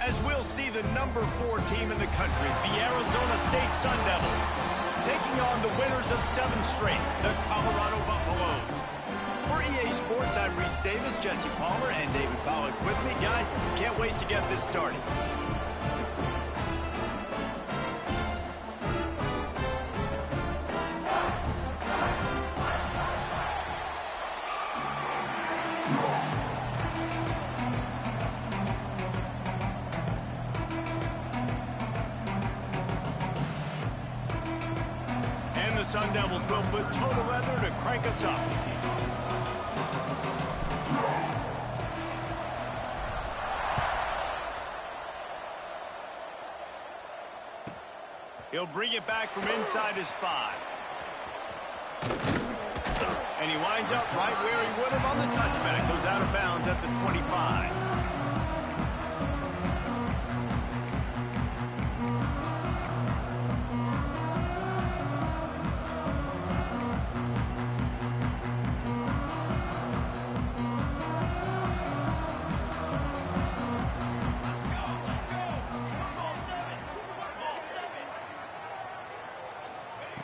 as we'll see the number 4 team in the country, the Arizona State Sun Devils, taking on the winners of 7 straight, the Colorado Buffaloes. For EA Sports, I'm Reese Davis, Jesse Palmer, and David Pollack with me. Guys, can't wait to get this started. The Sun Devils will put total weather to crank us up. He'll bring it back from inside his 5. And he winds up right where he would have on the touchback. Goes out of bounds at the 25.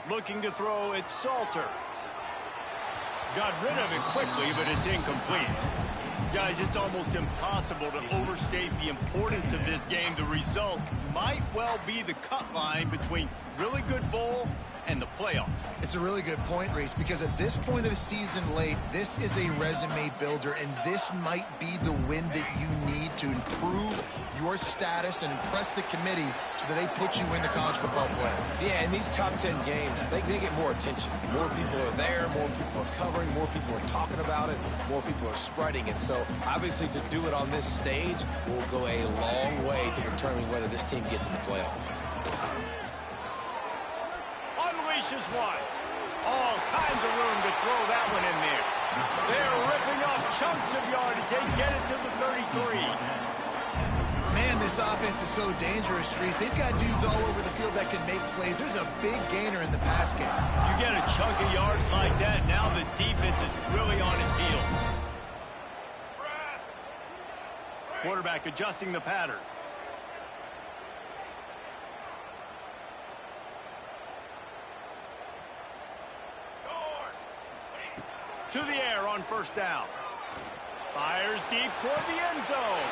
Looking to throw, it's Salter. Got rid of it quickly, but it's incomplete. Guys, it's almost impossible to overstate the importance of this game. The result might well be the cut line between really good bowl and the playoffs. It's a really good point, Reese, because at this point of the season late, this is a resume builder, and this might be the win that you need to improve your status and impress the committee so that they put you in the college football playoff. Yeah, in these top 10 games, they get more attention. More people are there, more people are covering, more people are talking about it, more people are spreading it. So, obviously, to do it on this stage will go a long way to determining whether this team gets in the playoff. Unleashes one. All kinds of room to throw that one in there. They're ripping off chunks of yardage. They get it to the 33. Man, this offense is so dangerous, Reese. They've got dudes all over the field that can make plays. There's a big gainer in the pass game. You get a chunk of yards like that, now the defense is really on its heels. Quarterback adjusting the pattern. To the air on first down. Fires deep toward the end zone.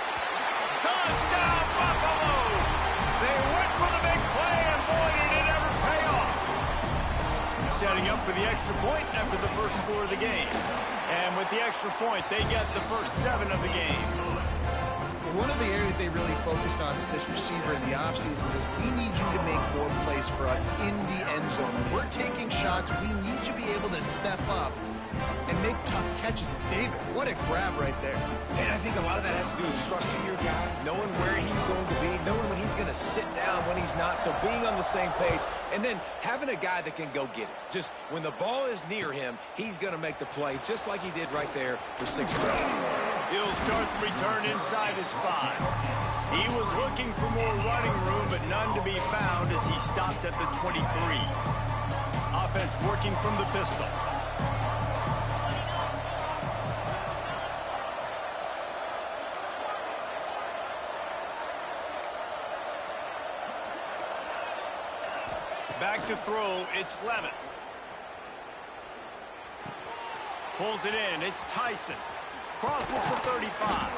Touchdown, Buffaloes! They went for the big play, and boy, did it ever pay off. Setting up for the extra point after the first score of the game. And with the extra point, they get the first 7 of the game. One of the areas they really focused on with this receiver in the offseason was we need you to make more plays for us in the end zone. When we're taking shots, we need you to be able to step up and make tough catches. David, what a grab right there. And I think a lot of that has to do with trusting your guy, knowing where he's going to be, knowing when he's going to sit down, when he's not. So being on the same page, and then having a guy that can go get it. Just when the ball is near him, he's going to make the play, just like he did right there for 6 points. He'll start the return inside his 5. He was looking for more running room, but none to be found as he stopped at the 23. Offense working from the pistol. Back to throw, it's Levitt. Pulls it in, it's Tyson. Crosses the 35.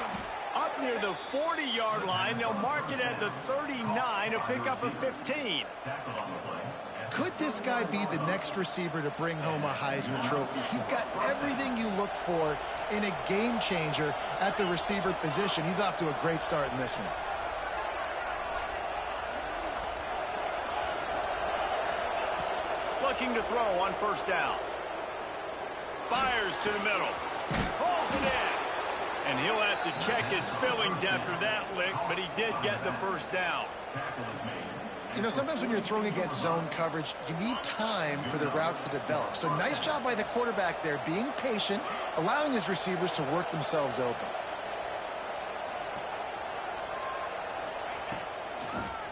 Up near the 40-yard line, they'll mark it at the 39, a pickup of 15. Could this guy be the next receiver to bring home a Heisman Trophy? He's got everything you look for in a game changer at the receiver position. He's off to a great start in this one. Looking to throw on first down. Fires to the middle. Pulls it in. And he'll have to check his fillings after that lick, but he did get the first down. You know, sometimes when you're throwing against zone coverage, you need time for the routes to develop. So nice job by the quarterback there, being patient, allowing his receivers to work themselves open.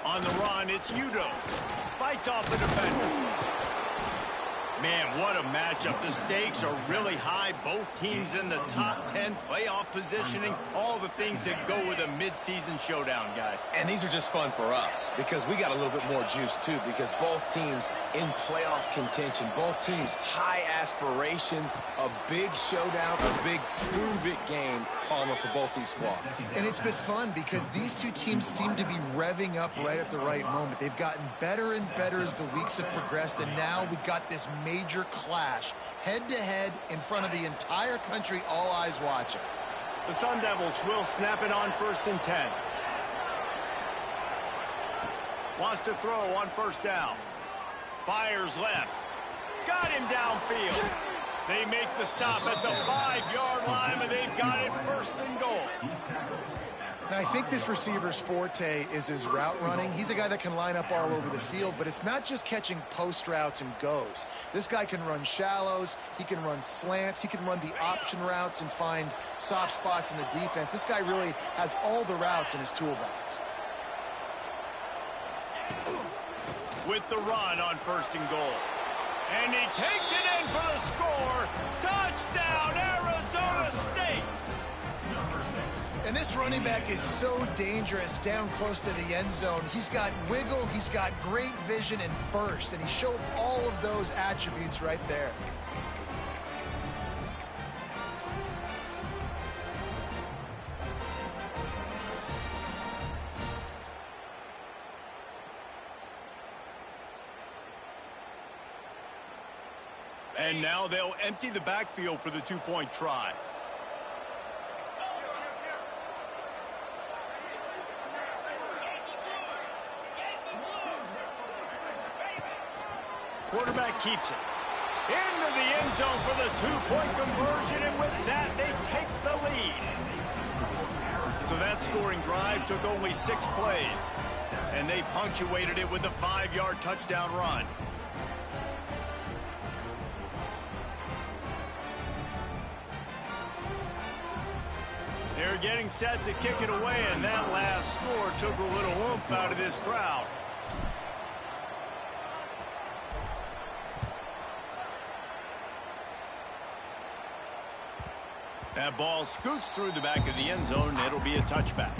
On the run, it's Udo. Fights off the defender. Man, what a matchup. The stakes are really high. Both teams in the top 10, playoff positioning, all the things that go with a midseason showdown, guys. And these are just fun for us because we got a little bit more juice, too, because both teams in playoff contention, both teams high aspirations, a big showdown, a big prove-it game, Palmer, for both these squads. And it's been fun because these two teams seem to be revving up right at the right moment. They've gotten better and better as the weeks have progressed, and now we've got this major clash, head-to-head in front of the entire country, all eyes watching. The Sun Devils will snap it on 1st and 10. Wants to throw on 1st down. Fires left. Got him downfield. They make the stop at the 5-yard line, and they've got it 1st and goal. Now, I think this receiver's forte is his route running. He's a guy that can line up all over the field, but it's not just catching post routes and goes. This guy can run shallows, he can run slants, he can run the option routes and find soft spots in the defense. This guy really has all the routes in his toolbox. With the run on 1st and goal. And he takes it in for the score. Touchdown, Arizona State! And this running back is so dangerous down close to the end zone. He's got wiggle, he's got great vision and burst, and he showed all of those attributes right there. And now they'll empty the backfield for the 2-point try. Quarterback keeps it. Into the end zone for the 2-point conversion, and with that, they take the lead. So that scoring drive took only 6 plays, and they punctuated it with a 5-yard touchdown run. They're getting set to kick it away, and that last score took a little oomph out of this crowd. That ball scoots through the back of the end zone, and it'll be a touchback.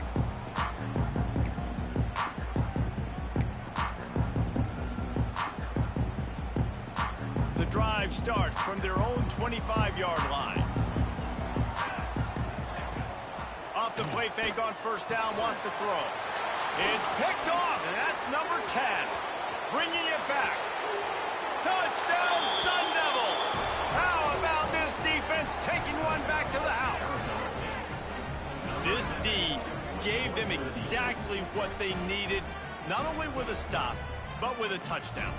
The drive starts from their own 25-yard line. Off the play fake on 1st down, wants to throw. It's picked off, and that's number 10. Bringing it back. Touchdown, Sun Devils! How about this defense taking one back to the house? This D gave them exactly what they needed, not only with a stop, but with a touchdown.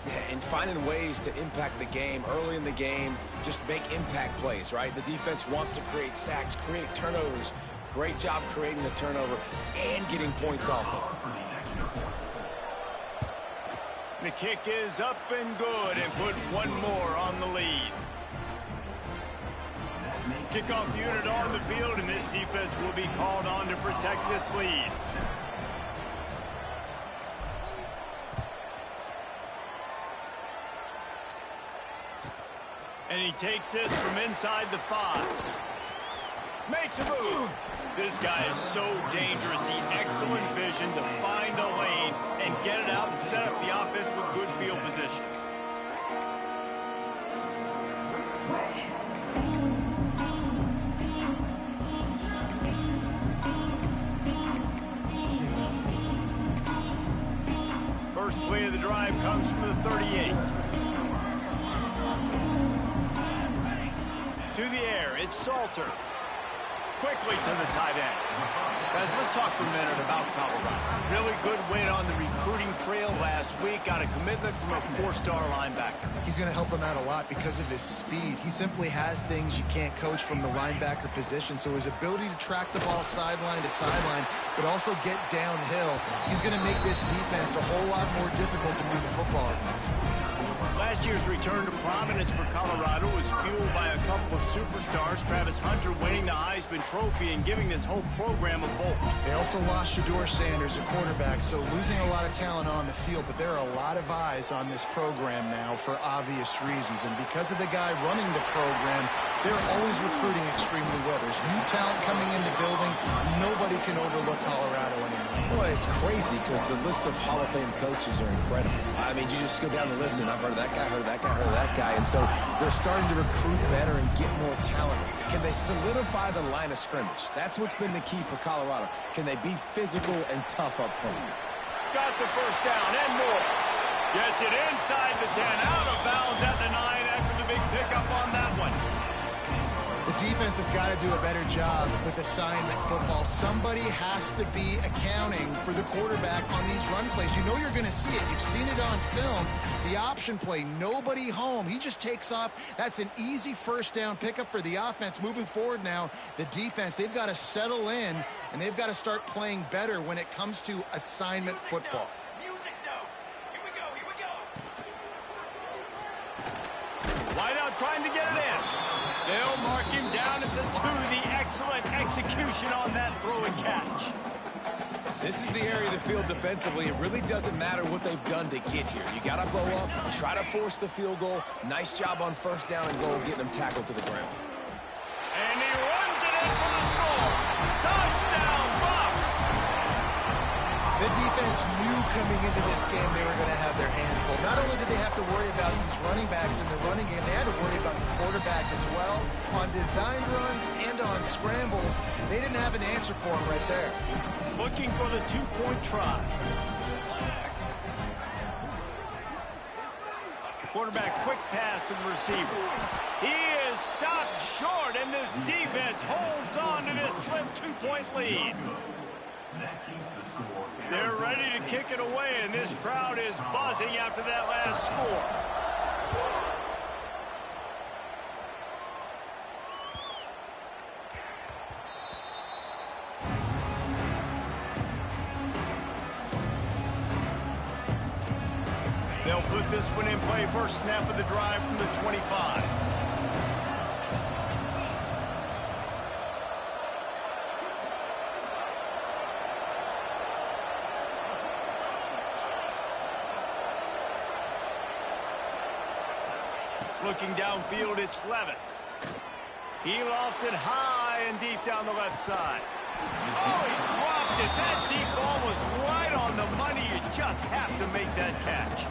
Yeah, and finding ways to impact the game early in the game, just make impact plays, right? The defense wants to create sacks, create turnovers. Great job creating the turnover and getting points off of it. The kick is up and good, and put one more on the lead. Kickoff unit on the field, and this defense will be called on to protect this lead. And he takes this from inside the 5. Makes a move. This guy is so dangerous. The excellent vision to find a lane and get it out and set up the offense with good field position. First play of the drive comes from the 38. To the air, it's Salter. Quickly to the tight end. Guys, let's talk for a minute about Colorado. Really good win on the recruiting trail last week. Got a commitment from a 4-star linebacker. He's going to help him out a lot because of his speed. He simply has things you can't coach from the linebacker position. So his ability to track the ball sideline to sideline, but also get downhill, he's going to make this defense a whole lot more difficult to move the football against. Last year's return to prominence for Colorado was fueled by a couple of superstars, Travis Hunter winning the Heisman trophy and giving this whole program a bolt. They also lost Shedeur Sanders, a quarterback, so losing a lot of talent on the field, but there are a lot of eyes on this program now for obvious reasons. And because of the guy running the program, they're always recruiting extremely well. There's new talent coming in the building. Nobody can overlook Colorado anymore. Well, it's crazy because the list of Hall of Fame coaches are incredible. I mean, you just go down the list, and I've heard of that guy, heard of that guy, heard of that guy. And so they're starting to recruit better and get more talent. Can they solidify the line of scrimmage? That's what's been the key for Colorado. Can they be physical and tough up front? Got the first down and more. Gets it inside the 10, out of bounds at the 9 after the big pickup on that one. The defense has got to do a better job with assignment football. Somebody has to be accounting for the quarterback on these run plays. You know you're going to see it. You've seen it on film. The option play, nobody home. He just takes off. That's an easy first down pickup for the offense. Moving forward now, the defense, they've got to settle in, and they've got to start playing better when it comes to assignment football. Wideout trying to get it in. They'll mark him down at the 2. The excellent execution on that throw and catch. This is the area of the field defensively. It really doesn't matter what they've done to get here. You got to blow up, try to force the field goal. Nice job on first down and goal, getting them tackled to the ground. And he runs it in for the score. Touchdown, Buffs! The defense knew coming into this game they were going to have their hands full. Not only did they have to worry about these running backs in the running game, they had to worry about the quarterback as well. On designed runs and on scrambles, they didn't have an answer for him right there. Looking for the 2-point try. Quarterback quick pass to the receiver. He is stopped short, and this defense holds on to this slim 2-point lead. They're ready to kick it away, and this crowd is buzzing after that last score. They'll put this one in play. First snap of the drive from the 25. Looking downfield, it's Levitt. He lofts it high and deep down the left side. Oh, he dropped it. That deep ball was right on the money. You just have to make that catch.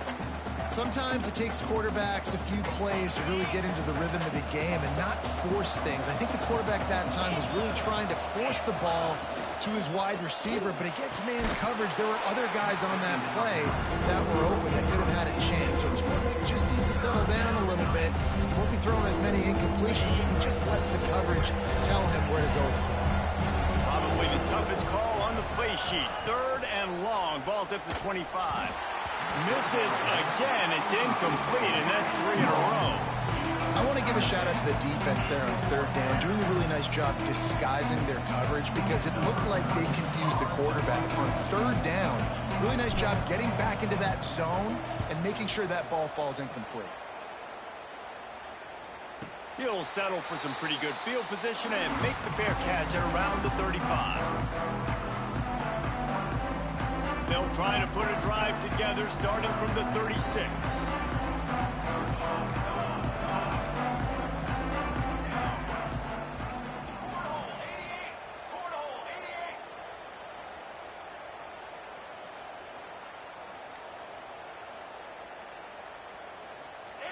Sometimes it takes quarterbacks a few plays to really get into the rhythm of the game and not force things. I think the quarterback that time was really trying to force the ball to his wide receiver, but against man coverage, there were other guys on that play that were open that could have had a chance. So this quarterback just needs to settle down a little bit. He won't be throwing as many incompletions if he just lets the coverage tell him where to go. Probably the toughest call on the play sheet. 3rd and long. Ball's at the 25. Misses again. It's incomplete, and that's 3 in a row. I want to give a shout out to the defense there on 3rd down, doing a really nice job disguising their coverage because it looked like they confused the quarterback on 3rd down. Really nice job getting back into that zone and making sure that ball falls incomplete. He'll settle for some pretty good field position and make the fair catch at around the 35. They'll try to put a drive together starting from the 36.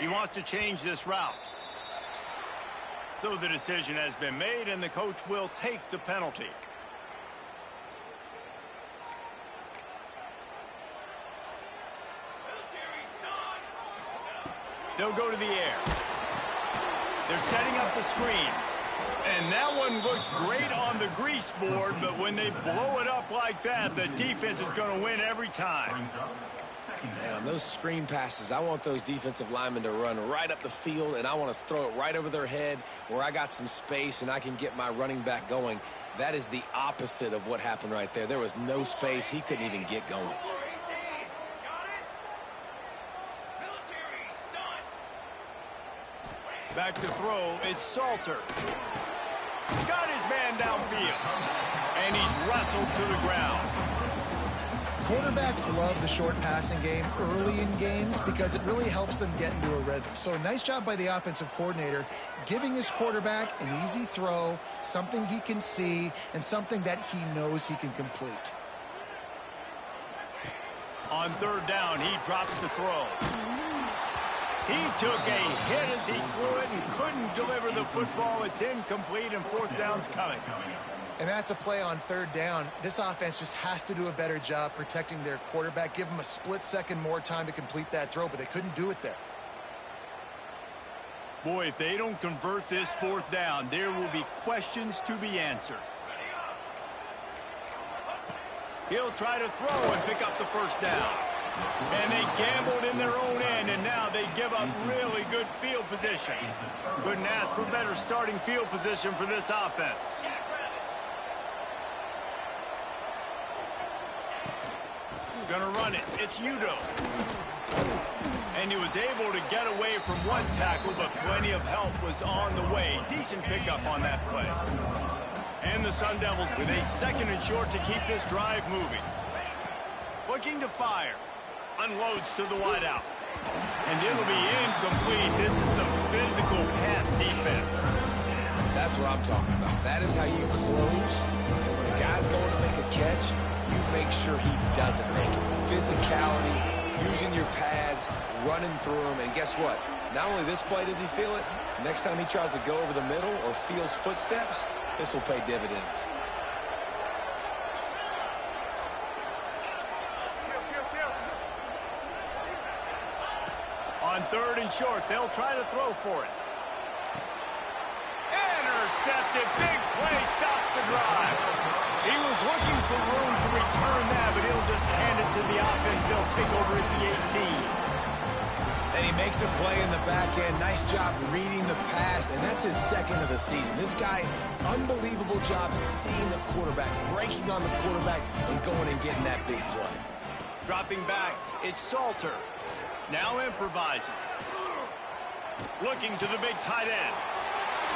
He wants to change this route. So the decision has been made, and the coach will take the penalty. They'll go to the air. They're setting up the screen. And that one looked great on the grease board, but when they blow it up like that, the defense is going to win every time. Man, on those screen passes, I want those defensive linemen to run right up the field, and I want to throw it right over their head where I got some space and I can get my running back going. That is the opposite of what happened right there. There was no space. He couldn't even get going. Back to throw, it's Salter. Got his man man downfield. And he's wrestled to the ground. Quarterbacks love the short passing game early in games because it really helps them get into a rhythm. So a nice job by the offensive coordinator giving his quarterback an easy throw, something he can see, and something that he knows he can complete. On third down, he drops the throw. He took a hit as he threw it and couldn't deliver the football. It's incomplete, and fourth down's coming. And that's a play on third down. This offense just has to do a better job protecting their quarterback. Give him a split second more time to complete that throw, but they couldn't do it there. Boy, if they don't convert this fourth down, there will be questions to be answered. He'll try to throw and pick up the first down. And they gambled in their own end, and now they give up really good field position. Couldn't ask for better starting field position for this offense. Gonna run it. It's Udo. And he was able to get away from one tackle, but plenty of help was on the way. Decent pickup on that play. And the Sun Devils with a second and short to keep this drive moving. Looking to fire. Unloads to the wideout. And it'll be incomplete. This is some physical pass defense. That's what I'm talking about. That is how you close. And when a guy's going to make a catch, you make sure he doesn't make it. Physicality, using your pads, running through them. And guess what? Not only this play does he feel it, next time he tries to go over the middle or feels footsteps, this will pay dividends. On third and short, they'll try to throw for it. Intercepted. Big play stops the drive. He was looking for room to return that, but he'll just hand it to the offense. They'll take over at the 18. And he makes a play in the back end. Nice job reading the pass, and that's his second of the season. This guy, unbelievable job seeing the quarterback, breaking on the quarterback, and going and getting that big play. Dropping back, it's Salter. Now improvising. Looking to the big tight end.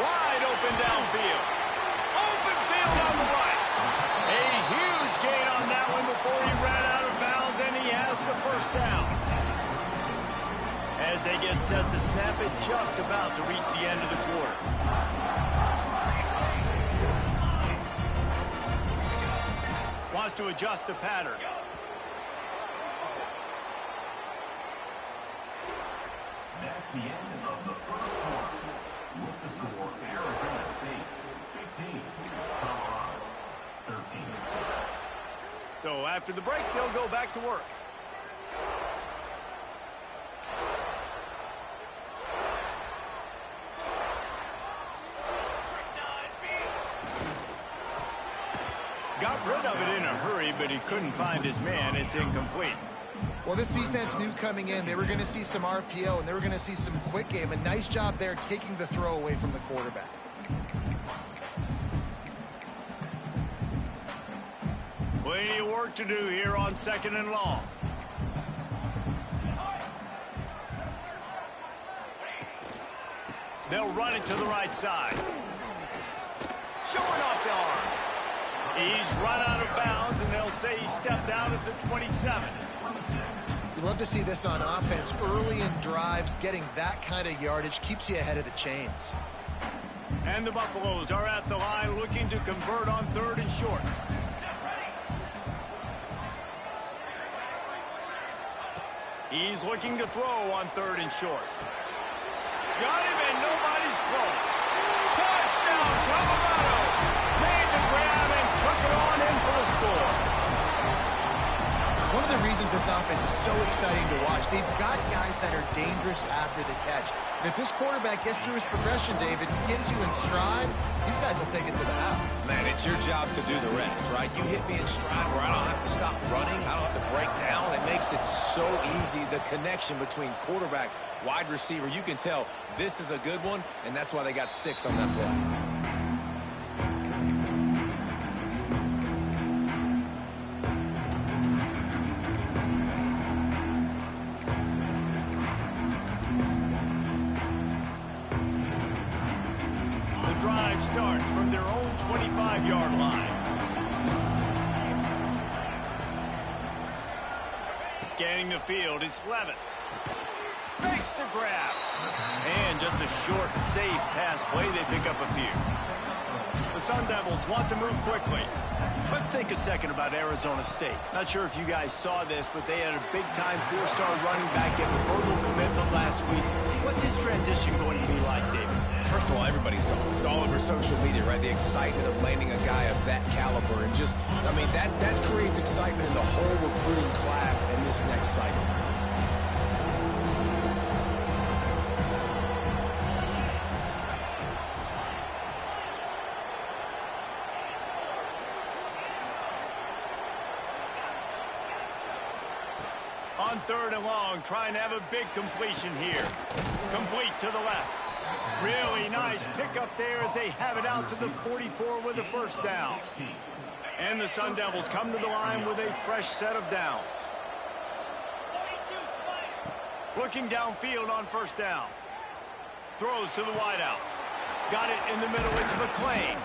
Wide open downfield. Open field on the right. A huge gain on that one before he ran out of bounds, and he has the first down. As they get set to snap it, just about to reach the end of the quarter. Wants to adjust the pattern. That's the end of the first quarter. With the score, Arizona State 15, Colorado 13. So after the break, they'll go back to work. Got rid of it in a hurry, but he couldn't find his man. It's incomplete. Well, this defense knew coming in they were going to see some RPO and they were going to see some quick game. A nice job there taking the throw away from the quarterback. Plenty of work to do here on second and long. They'll run it to the right side. Showing off the arm. He's run out of bounds, and they'll say he stepped out at the 27. You love to see this on offense. Early in drives, getting that kind of yardage keeps you ahead of the chains. And the Buffaloes are at the line looking to convert on third and short. He's looking to throw on third and short. Got him, and nobody's close. Touchdown, Colorado! Made the grab and took it on in for the score. One of the reasons this offense is so exciting to watch, they've got guys that are dangerous after the catch. And if this quarterback gets through his progression, David, gets you in stride, these guys will take it to the house. Man, it's your job to do the rest, right? You hit me in stride where I don't have to stop running. I don't have to break down. It makes it so easy, the connection between quarterback, wide receiver. You can tell this is a good one, and that's why they got 6 on that play. Drive starts from their own 25-yard line. Scanning the field, it's Levitt. Makes the grab. And just a short, safe pass play. They pick up a few. The Sun Devils want to move quickly. Let's think a second about Arizona State. Not sure if you guys saw this, but they had a big-time four-star running back get a verbal commitment last week. What's his transition going to be like, David? First of all, everybody saw it. It's all over social media, right? The excitement of landing a guy of that caliber. And just, I mean, that creates excitement in the whole recruiting class in this next cycle. On 3rd and long, trying to have a big completion here. Complete to the left. Really nice pickup there as they have it out to the 44 with a first down. And the Sun Devils come to the line with a fresh set of downs. Looking downfield on first down. Throws to the wideout. Got it in the middle. It's McClain.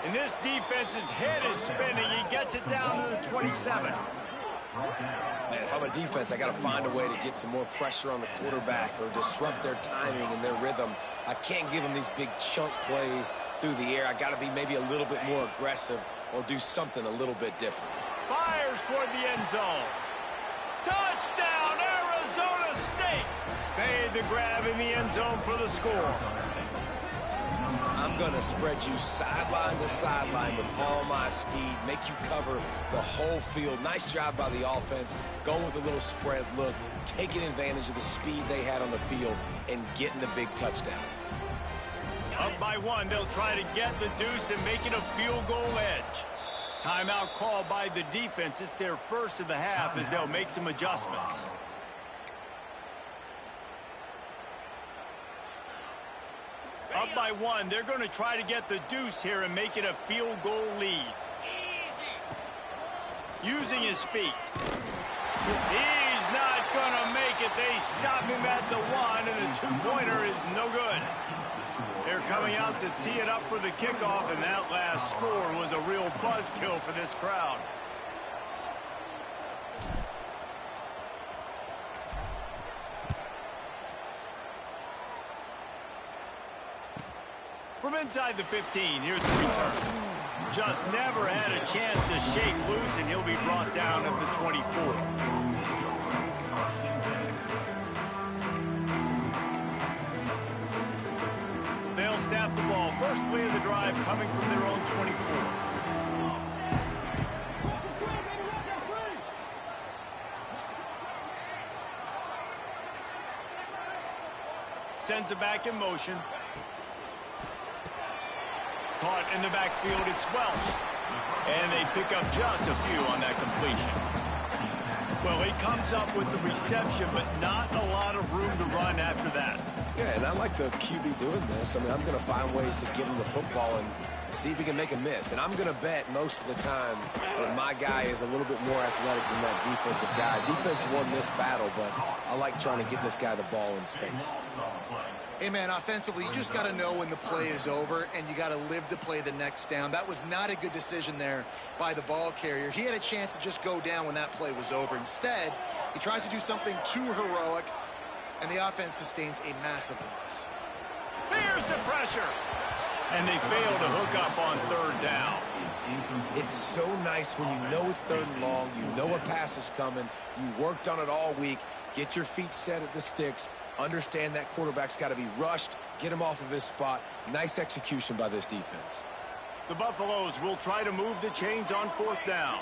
And this defense's head is spinning. He gets it down to the 27. Man, if I'm a defense, I got to find a way to get some more pressure on the quarterback or disrupt their timing and their rhythm. I can't give them these big chunk plays through the air. I got to be maybe a little bit more aggressive or do something a little bit different. Fires toward the end zone. Touchdown, Arizona State! Made the grab in the end zone for the score. I'm going to spread you sideline to sideline with all my speed, make you cover the whole field. Nice job by the offense, going with a little spread look, taking advantage of the speed they had on the field, and getting the big touchdown. Up by 1, they'll try to get the deuce and make it a field goal edge. Timeout called by the defense. It's their first of the half as they'll make some adjustments. Up by 1, they're going to try to get the deuce here and make it a field goal lead. Using his feet. He's not going to make it. They stop him at the 1, and the two-pointer is no good. They're coming out to tee it up for the kickoff, and that last score was a real buzzkill for this crowd. From inside the 15, here's the return. Just never had a chance to shake loose, and he'll be brought down at the 24. They'll snap the ball. First play of the drive coming from their own 24. Sends it back in motion. Caught in the backfield, it's Welsh. And they pick up just a few on that completion. Well, he comes up with the reception, but not a lot of room to run after that. Yeah, and I like the QB doing this. I mean, I'm going to find ways to give him the football and see if he can make a miss. And I'm going to bet most of the time that my guy is a little bit more athletic than that defensive guy. Defense won this battle, but I like trying to get this guy the ball in space. Hey, man, offensively, you just got to know when the play is over, and you got to live to play the next down. That was not a good decision there by the ball carrier. He had a chance to just go down when that play was over. Instead, he tries to do something too heroic, and the offense sustains a massive loss. Here's the pressure. And they fail to hook up on 3rd down. It's so nice when you know it's 3rd and long, you know a pass is coming, you worked on it all week, get your feet set at the sticks, understand that quarterback's got to be rushed, get him off of his spot. Nice execution by this defense. The Buffaloes will try to move the chains on 4th down.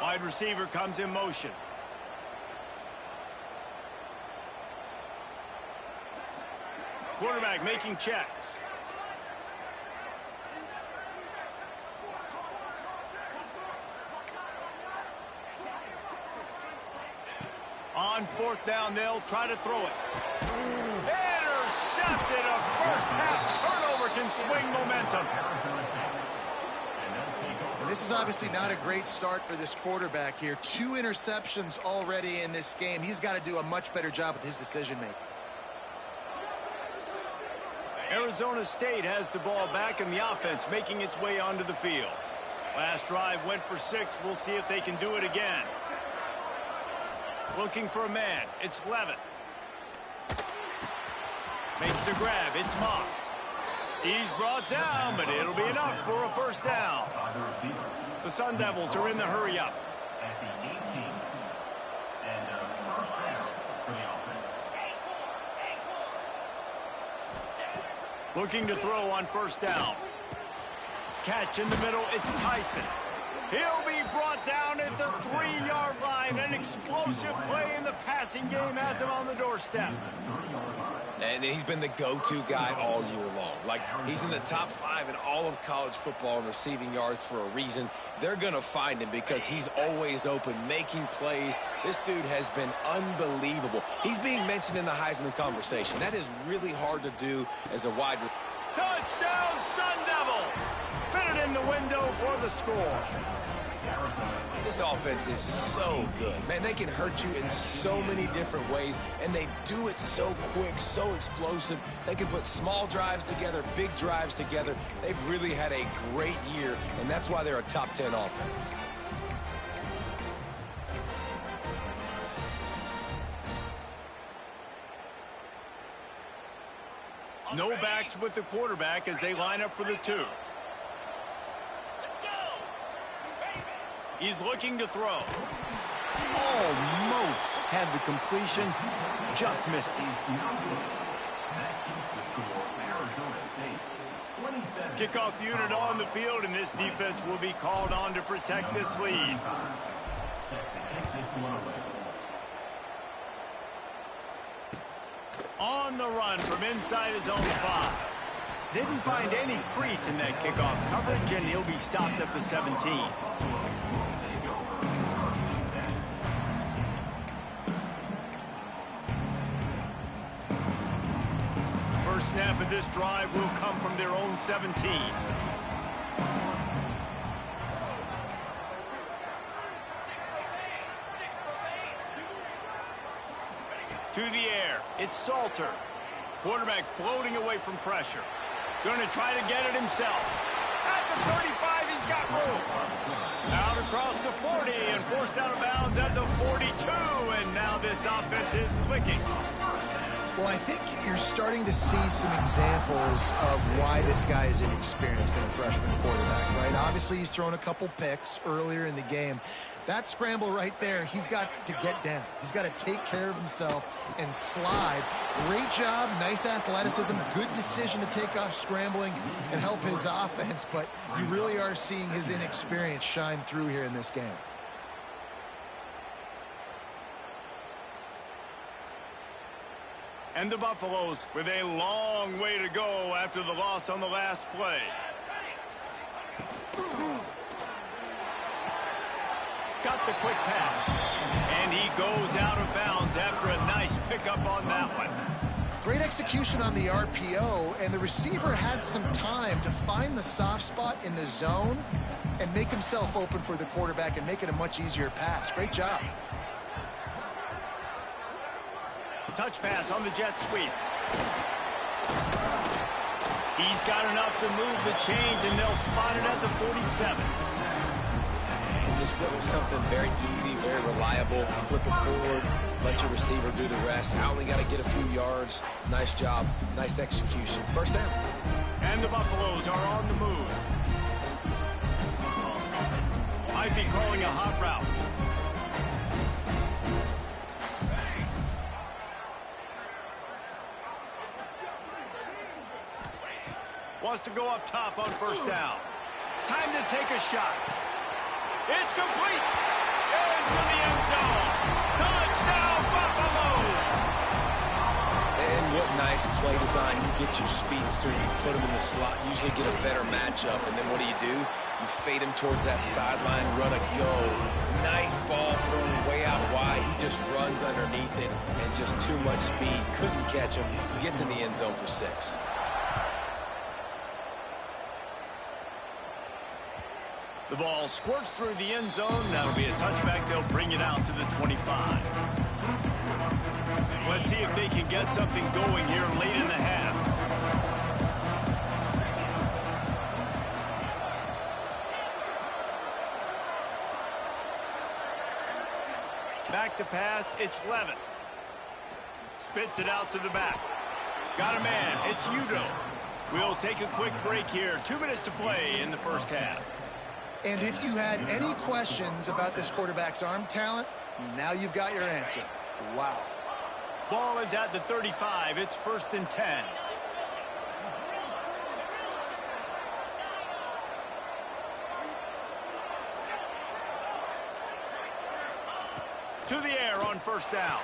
Wide receiver comes in motion. Quarterback making checks. On 4th down, they'll try to throw it. Intercepted. A first half turnover can swing momentum. And this is obviously not a great start for this quarterback here. 2 interceptions already in this game. He's got to do a much better job with his decision-making. Arizona State has the ball back and the offense making its way onto the field. Last drive went for 6. We'll see if they can do it again. Looking for a man. It's Levitt. Makes the grab. It's Moss. He's brought down, but it'll be enough for a first down. The Sun Devils are in the hurry-up. At the 18. And first down for the offense. Looking to throw on first down. Catch in the middle. It's Tyson. He'll be brought down at the 3-yard line. An explosive play in the passing game has him on the doorstep. And he's been the go-to guy all year long. Like, he's in the top 5 in all of college football in receiving yards for a reason. They're going to find him because he's always open, making plays. This dude has been unbelievable. He's being mentioned in the Heisman conversation. That is really hard to do as a wide receiver. Touchdown, Sun Devils! Fitted in the window for the score. This offense is so good. Man, they can hurt you in so many different ways, and they do it so quick, so explosive. They can put small drives together, big drives together. They've really had a great year, and that's why they're a top 10 offense. No backs with the quarterback as they line up for the 2. He's looking to throw. Almost had the completion. Just missed it. Kickoff unit on the field, and this defense will be called on to protect this lead. On the run from inside his own 5. Didn't find any crease in that kickoff coverage, and he'll be stopped at the 17. First snap of this drive will come from their own 17. To the air, it's Salter. Quarterback floating away from pressure. Going to try to get it himself. At the 35, he's got room. Out across the 40 and forced out of bounds at the 42. And now this offense is clicking. Well, I think you're starting to see some examples of why this guy is inexperienced in a freshman quarterback, right? Obviously, he's thrown a couple picks earlier in the game. That scramble right there, he's got to get down. He's got to take care of himself and slide. Great job, nice athleticism, good decision to take off scrambling and help his offense, but you really are seeing his inexperience shine through here in this game. And the Buffaloes with a long way to go after the loss on the last play. Got the quick pass. And he goes out of bounds after a nice pickup on that one. Great execution on the RPO, and the receiver had some time to find the soft spot in the zone and make himself open for the quarterback and make it a much easier pass. Great job. Touch pass on the jet sweep. He's got enough to move the chains, and they'll spot it at the 47. And just went with something very easy, very reliable. Flip it forward, let your receiver do the rest. I only got to get a few yards. Nice job, nice execution. First down. And the Buffaloes are on the move. Might be calling a hot route. Wants to go up top on first down. Time to take a shot. It's complete. Into the end zone. Touchdown, Buffaloes. And what nice play design. You get your speedster, you put him in the slot, usually get a better matchup. And then what do? You fade him towards that sideline, run a go. Nice ball thrown way out wide. He just runs underneath it and just too much speed. Couldn't catch him. Gets in the end zone for 6. The ball squirts through the end zone. That'll be a touchback. They'll bring it out to the 25. Let's see if they can get something going here late in the half. to pass. It's Levin. Spits it out to the back. Got a man. It's Udo. We'll take a quick break here. 2 minutes to play in the first half. And if you had any questions about this quarterback's arm talent, now you've got your answer. Wow. Ball is at the 35. It's 1st and 10. To the air on 1st down.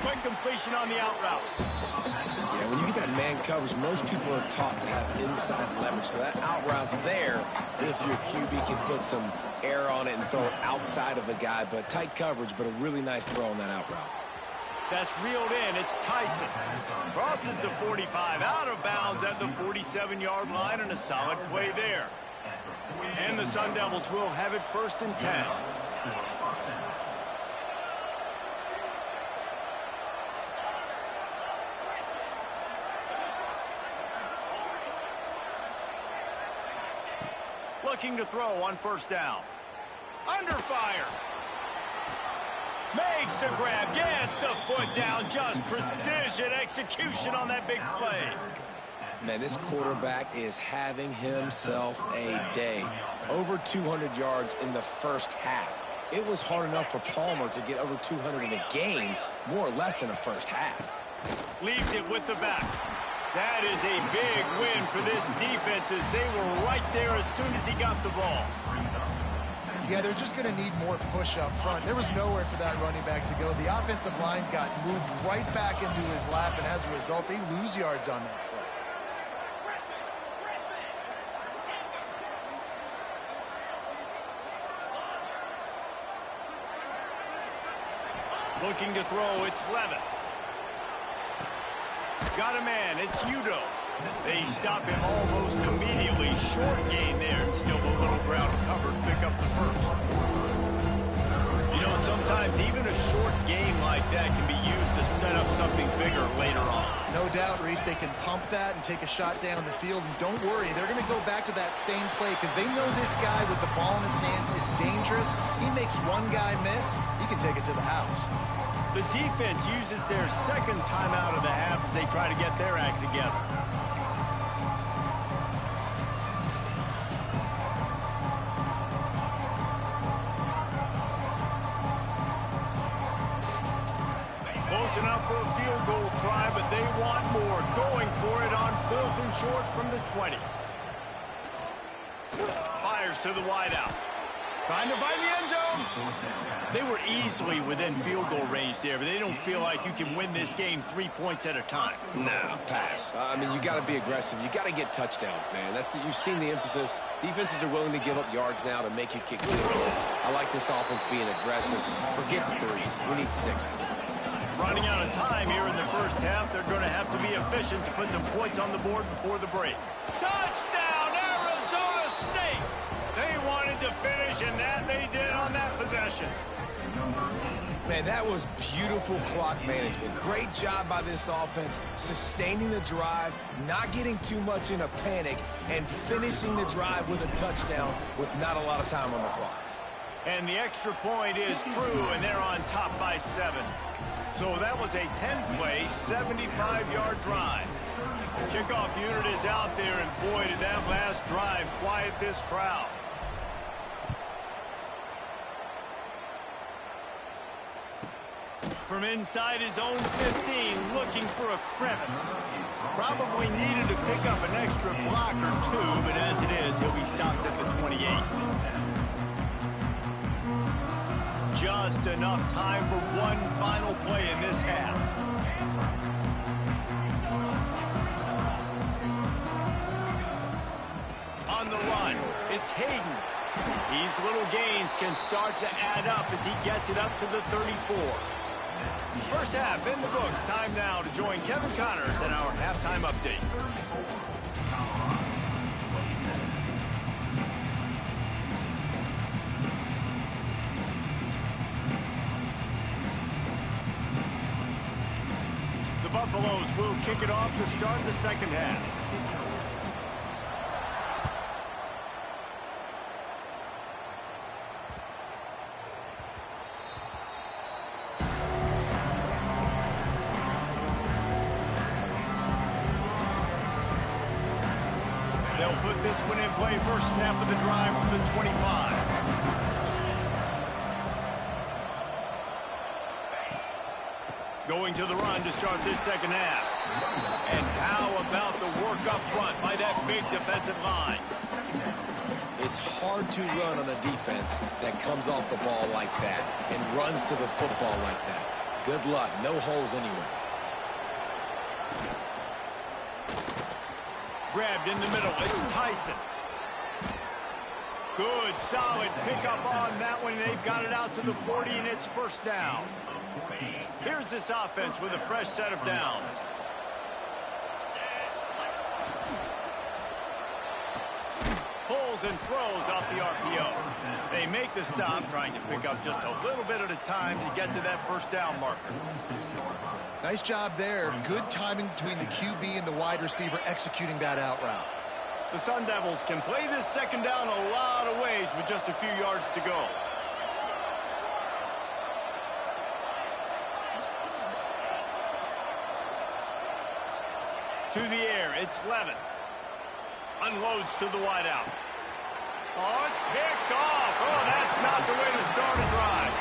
Quick completion on the out route. Yeah, when you get that man coverage, most people are taught to have inside leverage. So that out route's there if your QB can put some air on it and throw it outside of the guy. But tight coverage, but a really nice throw on that out route. That's reeled in. It's Tyson. Crosses the 45, out of bounds at the 47-yard line, and a solid play there. And the Sun Devils will have it 1st and 10. Looking to throw on 1st down. Under fire. Makes the grab, gets the foot down, just precision execution on that big play. Man, this quarterback is having himself a day. Over 200 yards in the first half. It was hard enough for Palmer to get over 200 in a game, more or less in the first half. Leaves it with the back. That is a big win for this defense as they were right there as soon as he got the ball. Yeah, they're just going to need more push up front. There was nowhere for that running back to go. The offensive line got moved right back into his lap, and as a result, they lose yards on that play. Looking to throw, it's Levin. Got a man, it's Udo. They stop him almost immediately. Short gain there, and still a little ground covered to pick up the first. You know, sometimes even a short game like that can be used to set up something bigger later on. No doubt, Reese, they can pump that and take a shot down the field. And don't worry, they're going to go back to that same play because they know this guy with the ball in his hands is dangerous. He makes one guy miss, he can take it to the house. The defense uses their second timeout of the half as they try to get their act together. Close enough for a field goal try, but they want more. Going for it on 4th and short from the 20. Fires to the wideout. Trying to find the end zone. They were easily within field goal range there, but they don't feel like you can win this game 3 points at a time. No, pass. I mean, you got to be aggressive. You got to get touchdowns, man. You've seen the emphasis. Defenses are willing to give up yards now to make you kick field goals. I like this offense being aggressive. Forget the threes. We need sixes. Running out of time here in the first half. They're going to have to be efficient to put some points on the board before the break. Touchdown, Arizona State! They wanted to finish, and that they did on that possession. Man, that was beautiful clock management. Great job by this offense, sustaining the drive, not getting too much in a panic, and finishing the drive with a touchdown with not a lot of time on the clock. And the extra point is true, and they're on top by 7. So that was a 10-play, 75-yard drive. The kickoff unit is out there, and boy, did that last drive quiet this crowd. From inside his own 15, looking for a crevice. Probably needed to pick up an extra block or 2, but as it is, he'll be stopped at the 28. Just enough time for one final play in this half. On the run, it's Hayden. These little gains can start to add up as he gets it up to the 34. First half in the books. Time now to join Kevin Connors in our halftime update. The Buffaloes will kick it off to start the second half. They'll put this one in play first snap of the drive from the 25. Going to the run to start this second half. And how about the work up front by that big defensive line? It's hard to run on a defense that comes off the ball like that and runs to the football like that. Good luck. No holes anywhere. Grabbed in the middle. It's Tyson. Good, solid pickup on that one. They've got it out to the 40, and it's first down. Here's this offense with a fresh set of downs. Pulls and throws off the RPO. They make the stop, trying to pick up just a little bit at a time to get to that first down marker. Nice job there. Good timing between the QB and the wide receiver executing that out route. The Sun Devils can play this second down a lot of ways with just a few yards to go. To the air, it's Levin. Unloads to the wideout. Oh, it's picked off. Oh, that's not the way to start a drive.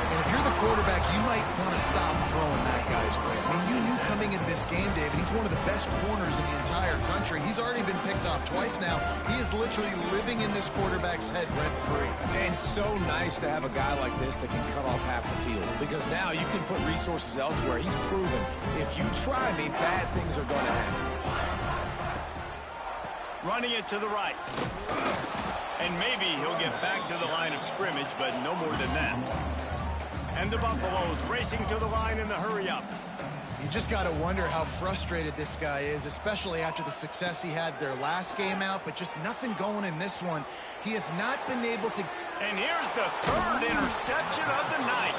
And if you're the quarterback, you might want to stop throwing that guy's way. I mean, you knew coming into this game, David, he's one of the best corners in the entire country. He's already been picked off twice now. He is literally living in this quarterback's head rent-free. And so nice to have a guy like this that can cut off half the field, because now you can put resources elsewhere. He's proven if you try me, bad things are going to happen. Running it to the right. And maybe he'll get back to the line of scrimmage, but no more than that. And the Buffaloes racing to the line in the hurry-up. You just got to wonder how frustrated this guy is, especially after the success he had their last game out, but just nothing going in this one. He has not been able to... And here's the third interception of the night.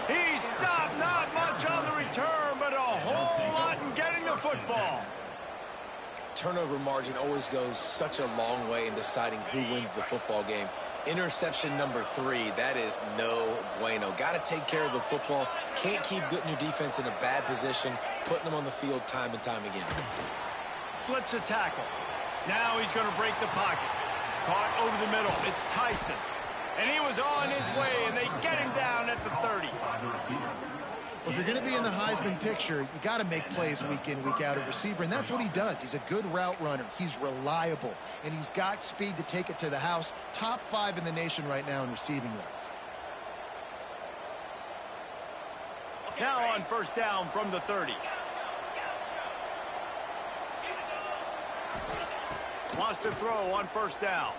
He stopped not much on the return, but a whole lot in getting the football. Turnover margin always goes such a long way in deciding who wins the football game. Interception number 3, that is no bueno. Got to take care of the football. Can't keep putting your defense in a bad position, putting them on the field time and time again. Slips a tackle. Now he's going to break the pocket. Caught over the middle. It's Tyson. And he was on his way, and they get him down at the 30. Well, if you're going to be in the Heisman picture, you got to make plays week in, week out at receiver, and that's what he does. He's a good route runner. He's reliable, and he's got speed to take it to the house. Top 5 in the nation right now in receiving yards. Now on first down from the 30. Wants to throw on first down.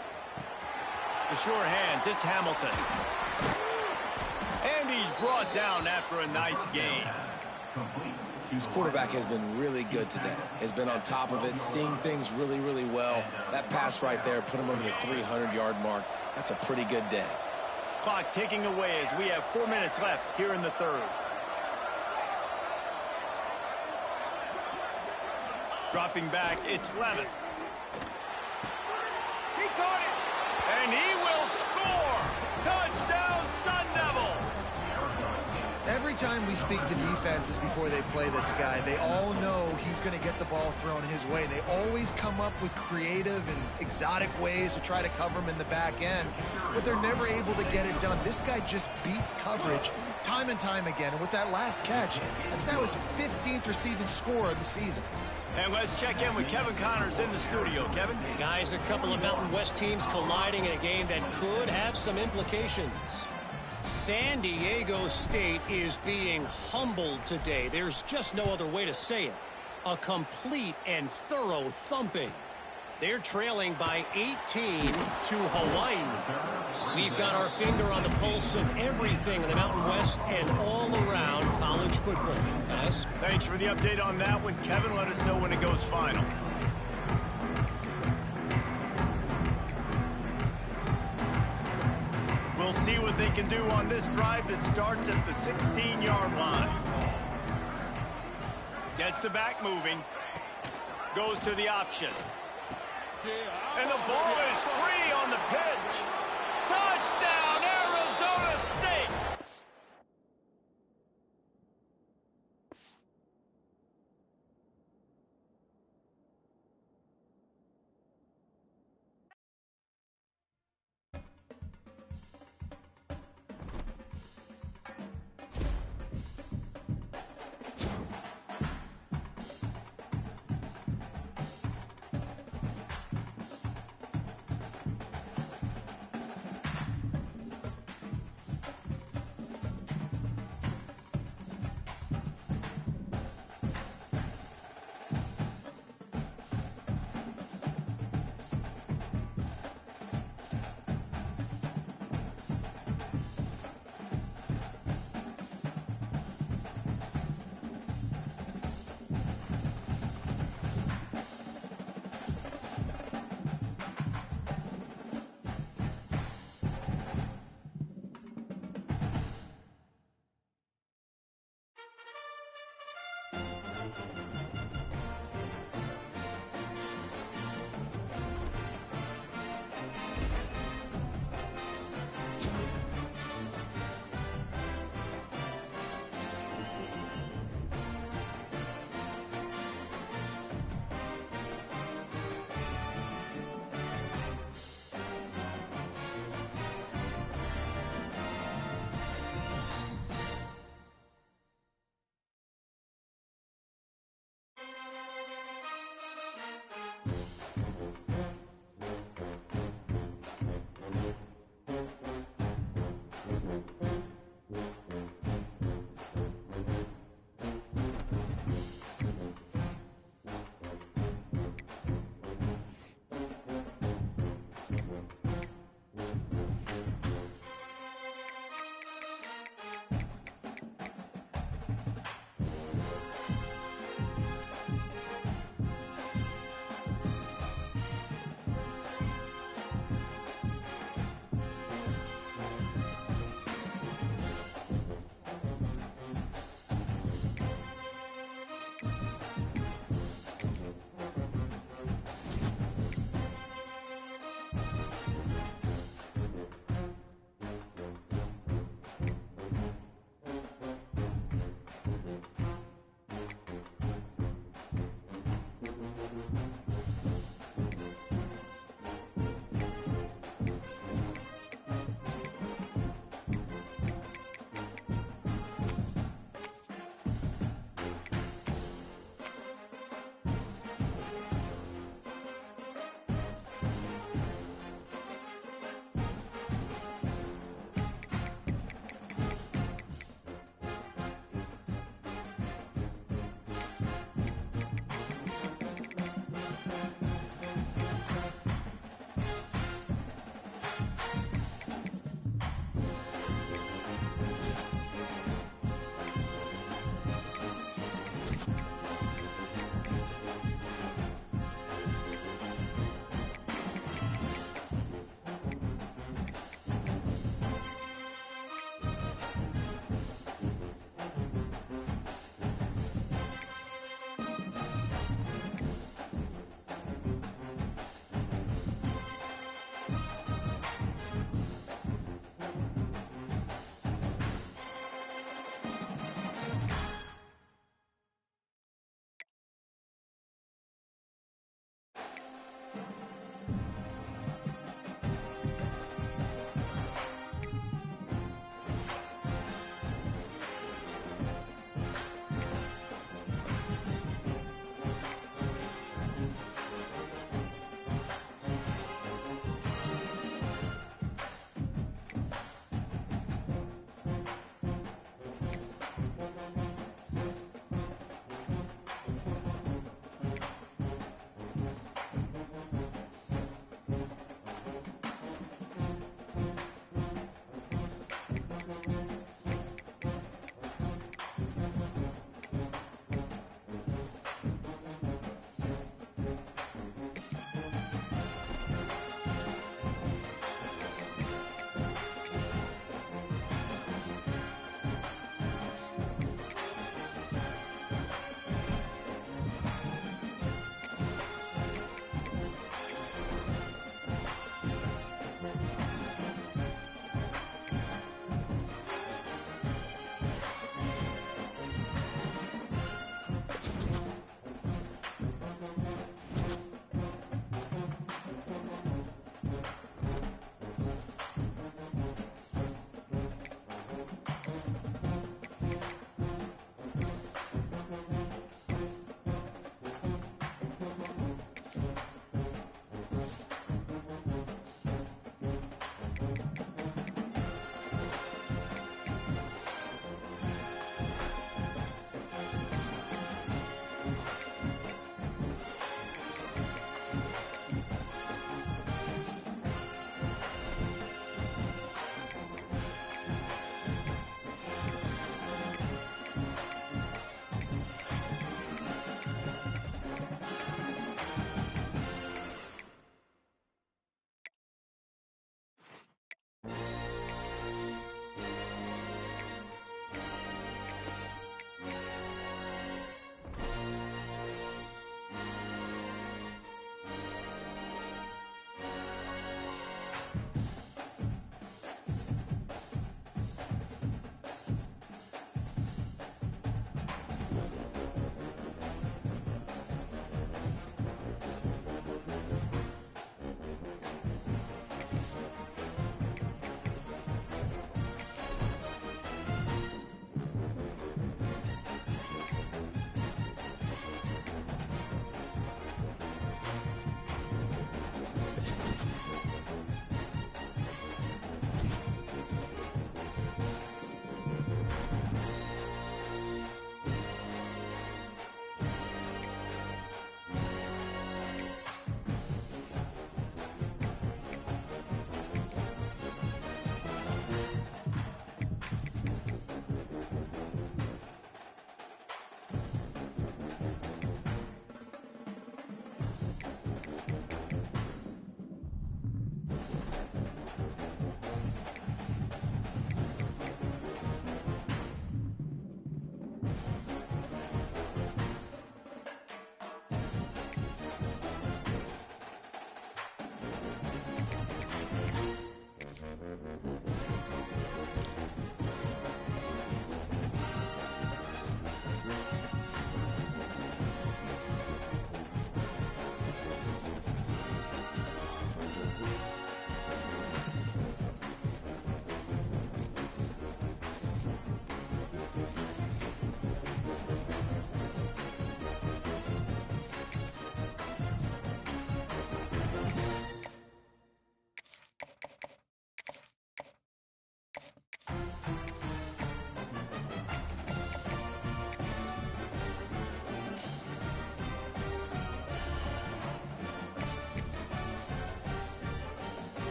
The sure hands, it's Hamilton. And he's brought down after a nice game. This quarterback has been really good today. Has been on top of it, seeing things really, really well. That pass right there put him over the 300-yard mark. That's a pretty good day. Clock ticking away as we have 4 minutes left here in the third. Dropping back, it's Levin. He caught it, and he will score. Touchdown, Sun Devils. Every time we speak to defenses before they play this guy, they all know he's going to get the ball thrown his way. They always come up with creative and exotic ways to try to cover him in the back end, but they're never able to get it done. This guy just beats coverage time and time again, and with that last catch, that's now his 15th receiving score of the season. And let's check in with Kevin Connors in the studio. Kevin? Guys, a couple of Mountain West teams colliding in a game that could have some implications. San Diego State is being humbled today. There's just no other way to say it. A complete and thorough thumping. They're trailing by 18 to Hawaii. We've got our finger on the pulse of everything in the Mountain West and all around college football. Guys? Thanks for the update on that one, Kevin. Let us know when it goes final. We'll see what they can do on this drive that starts at the 16-yard line. Gets the back moving. Goes to the option. And the ball is free on the pitch. Touchdown, Arizona State!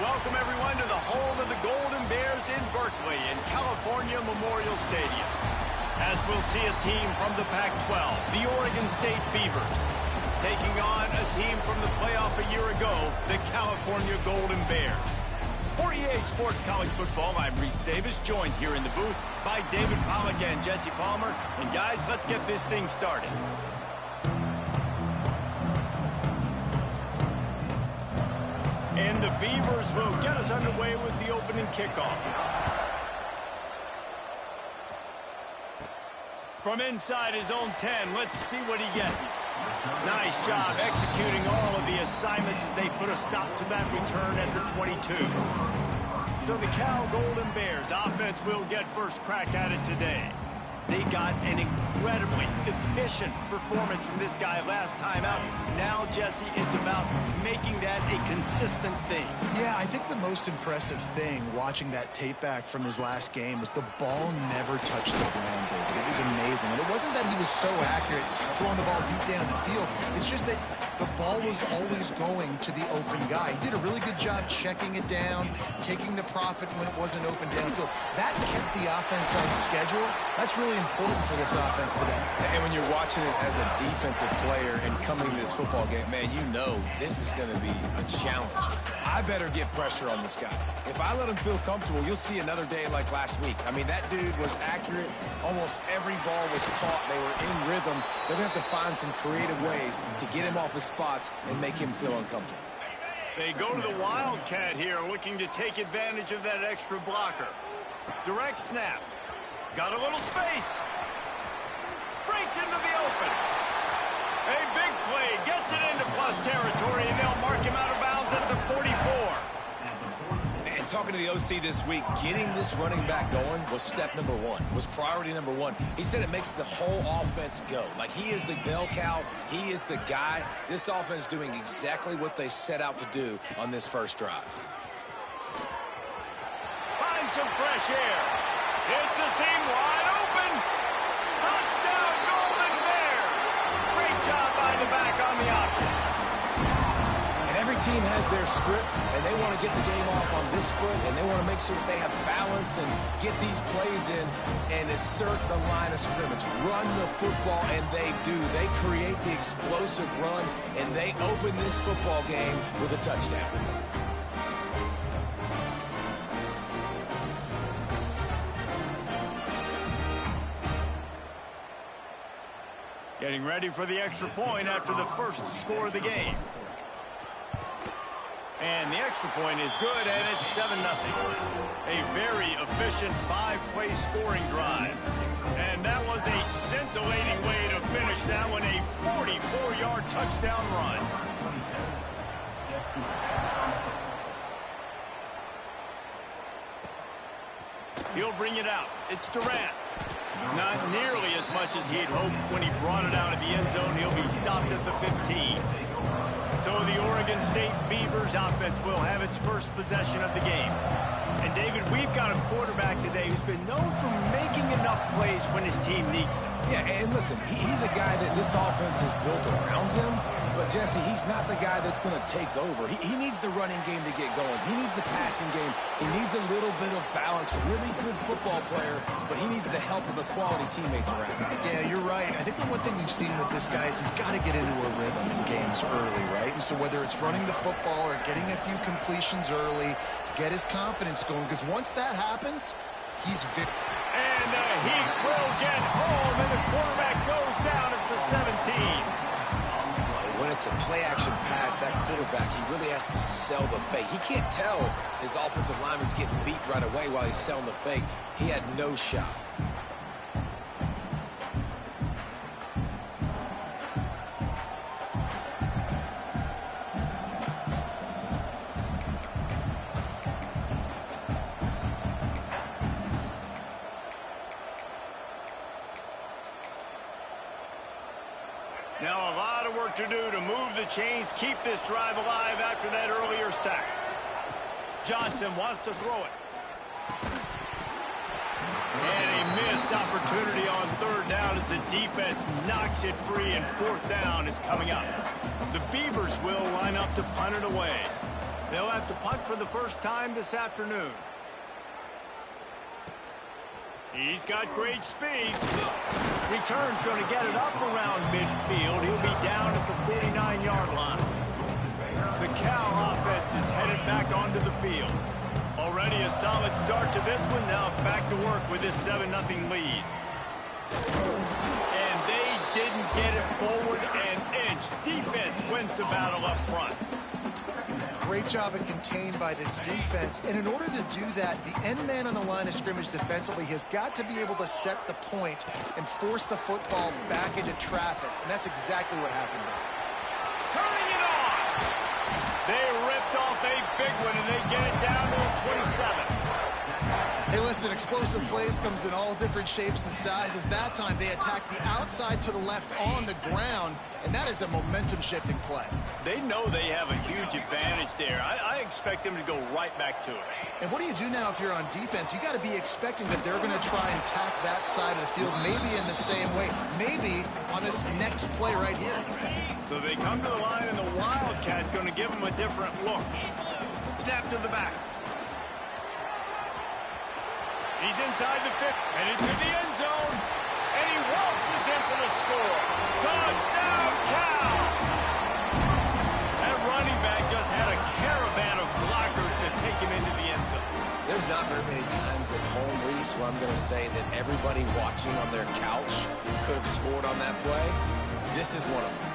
Welcome, everyone, to the home of the Golden Bears in Berkeley in California Memorial Stadium. As we'll see a team from the Pac-12, the Oregon State Beavers, taking on a team from the playoff a year ago, the California Golden Bears. For EA Sports College Football, I'm Reese Davis, joined here in the booth by David Pollack and Jesse Palmer. And guys, let's get this thing started. And the Beavers will get us underway with the opening kickoff. From inside his own 10, let's see what he gets. Nice job executing all of the assignments as they put a stop to that return at the 22. So the Cal Golden Bears offense will get first crack at it today. They got an incredibly efficient performance from this guy last time out. Now, Jesse, it's about making that a consistent thing. Yeah, I think the most impressive thing watching that tape back from his last game was the ball never touched the ground, David. It was amazing. And it wasn't that he was so accurate throwing the ball deep down the field. It's just that the ball was always going to the open guy. He did a really good job checking it down, taking the profit when it wasn't open downfield. That kept the offense on schedule. That's really important for this offense today. And when you're watching it as a defensive player and coming to this football game, man, you know this is going to be a challenge. I better get pressure on this guy. If I let him feel comfortable, you'll see another day like last week. I mean, that dude was accurate. Almost every ball was caught. They were in rhythm. They're going to have to find some creative ways to get him off his spots and make him feel uncomfortable. They go to the Wildcat here, looking to take advantage of that extra blocker. Direct snap. Got a little space. Breaks into the open. A big play. Gets it into plus territory, and they'll mark him out of bounds at the 44. And talking to the OC this week, getting this running back going was step number one, was priority number one. He said it makes the whole offense go. Like, he is the bell cow. He is the guy. This offense is doing exactly what they set out to do on this first drive. Find some fresh air. It's a seam wide open. Touchdown, Golden Bears. Great job by the back on the option. And every team has their script, and they want to get the game off on this foot, and they want to make sure that they have balance and get these plays in and assert the line of scrimmage. Run the football, and they do. They create the explosive run, and they open this football game with a touchdown. Getting ready for the extra point after the first score of the game. And the extra point is good, and it's 7-0. A very efficient 5-play scoring drive. And that was a scintillating way to finish that one, a 44-yard touchdown run. He'll bring it out. It's Durant. Not nearly as much as he'd hoped when he brought it out of the end zone. He'll be stopped at the 15. So the Oregon State Beavers offense will have its first possession of the game. And David, we've got a quarterback today who's been known for making enough plays when his team needs them. Yeah, and listen, he's a guy that this offense is built around him. But, Jesse, he's not the guy that's going to take over. He needs the running game to get going. He needs the passing game. He needs a little bit of balance. Really good football player, but he needs the help of the quality teammates around him. Yeah, you're right. I think the one thing we've seen with this guy is he's got to get into a rhythm in games early, right? And so whether it's running the football or getting a few completions early to get his confidence going, because once that happens, he's victorious. And he will get home, and the quarterback goes down at the 17. When it's a play-action pass, that quarterback, he really has to sell the fake. He can't tell his offensive lineman's getting beat right away while he's selling the fake. He had no shot. Now a lot of work to do to move the chains, keep this drive alive after that earlier sack. Johnson wants to throw it. And a missed opportunity on third down as the defense knocks it free, and fourth down is coming up. The Beavers will line up to punt it away. They'll have to punt for the first time this afternoon. He's got great speed. Return's going to get it up around midfield. He'll be down at the 49-yard line. The Cal offense is headed back onto the field. Already a solid start to this one. Now back to work with this 7-0 lead. And they didn't get it forward an inch. Defense wins the battle up front. Great job of contained by this defense. And in order to do that, the end man on the line of scrimmage defensively has got to be able to set the point and force the football back into traffic. And that's exactly what happened there. Turning it on. They ripped off a big one, and they get it down to the 27. Hey, listen, explosive plays comes in all different shapes and sizes. That time, they attack the outside to the left on the ground, and that is a momentum-shifting play. They know they have a huge advantage there. I expect them to go right back to it. And what do you do now if you're on defense? You got to be expecting that they're going to try and attack that side of the field, maybe in the same way, maybe on this next play right here. So they come to the line, and the Wildcat going to give them a different look. Snap to the back. He's inside the 50 and into the end zone. And he waltzes in for the score. Touchdown, Cal! That running back just had a caravan of blockers to take him into the end zone. There's not very many times at home, Reese, where I'm going to say that everybody watching on their couch could have scored on that play. This is one of them.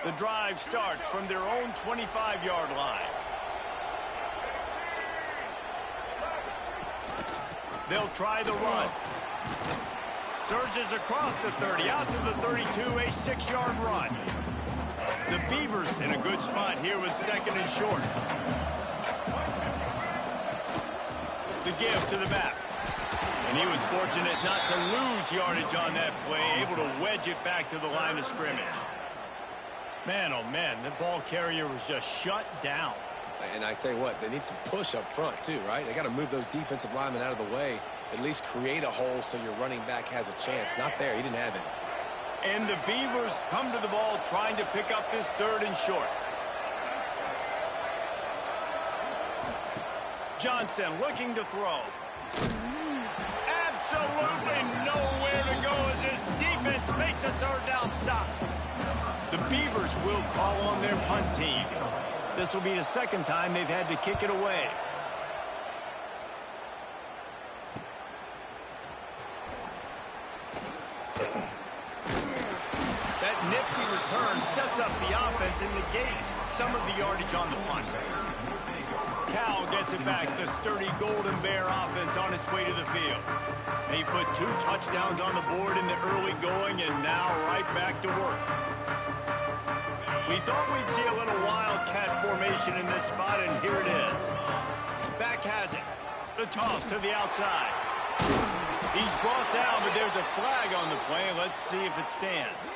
The drive starts from their own 25-yard line. They'll try the run. Surges across the 30, out to the 32, a 6-yard run. The Beavers in a good spot here with second and short. The give to the back. And he was fortunate not to lose yardage on that play, able to wedge it back to the line of scrimmage. Man, oh man, the ball carrier was just shut down. And I tell you what, they need some push up front too, right? They got to move those defensive linemen out of the way, at least create a hole so your running back has a chance. Not there, he didn't have it. And the Beavers come to the ball trying to pick up this third and short. Johnson looking to throw. Absolutely nowhere to go as his defense makes a third down stop. The Beavers will call on their punt team. This will be the second time they've had to kick it away. That nifty return sets up the offense and negates some of the yardage on the punt. Cal gets it back, the sturdy Golden Bear offense on its way to the field. They put 2 touchdowns on the board in the early going and now right back to work. We thought we'd see a little Wildcat formation in this spot, and here it is. Back has it. The toss to the outside. He's brought down, but there's a flag on the play. Let's see if it stands.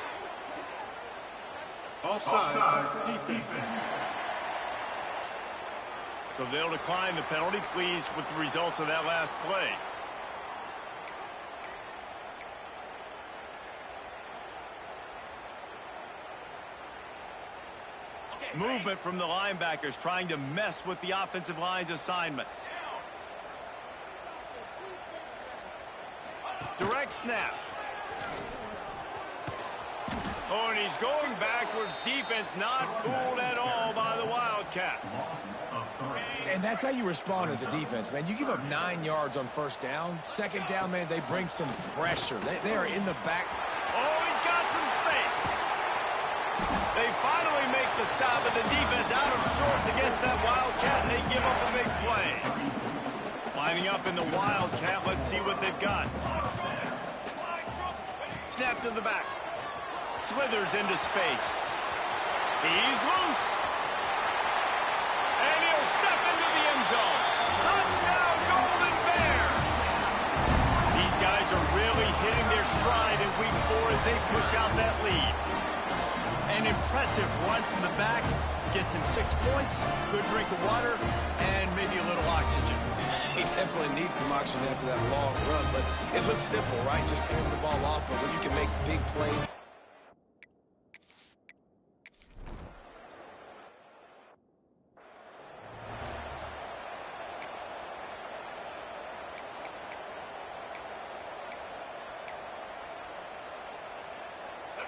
Offside, defense. So they'll decline the penalty. Pleased with the results of that last play. Movement from the linebackers trying to mess with the offensive line's assignments. Direct snap. Oh, and he's going backwards. Defense not fooled at all by the Wildcat. And that's how you respond as a defense, man. You give up 9 yards on first down. Second down, man, they bring some pressure. They are in the back. Oh, he's got some space. They finally make the stop, but the defense out of sorts against that Wildcat, and they give up a big play. Lining up in the Wildcat, let's see what they've got. Snap to the back. Slithers into space. He's loose. And he'll step into the end zone. Touchdown, Golden Bear! These guys are really hitting their stride in week 4 as they push out that lead. An impressive run from the back, Gets him 6 points, good drink of water, and maybe a little oxygen. He definitely needs some oxygen after that long run, but it looks simple, right? Just hand the ball off, but when you can make big plays.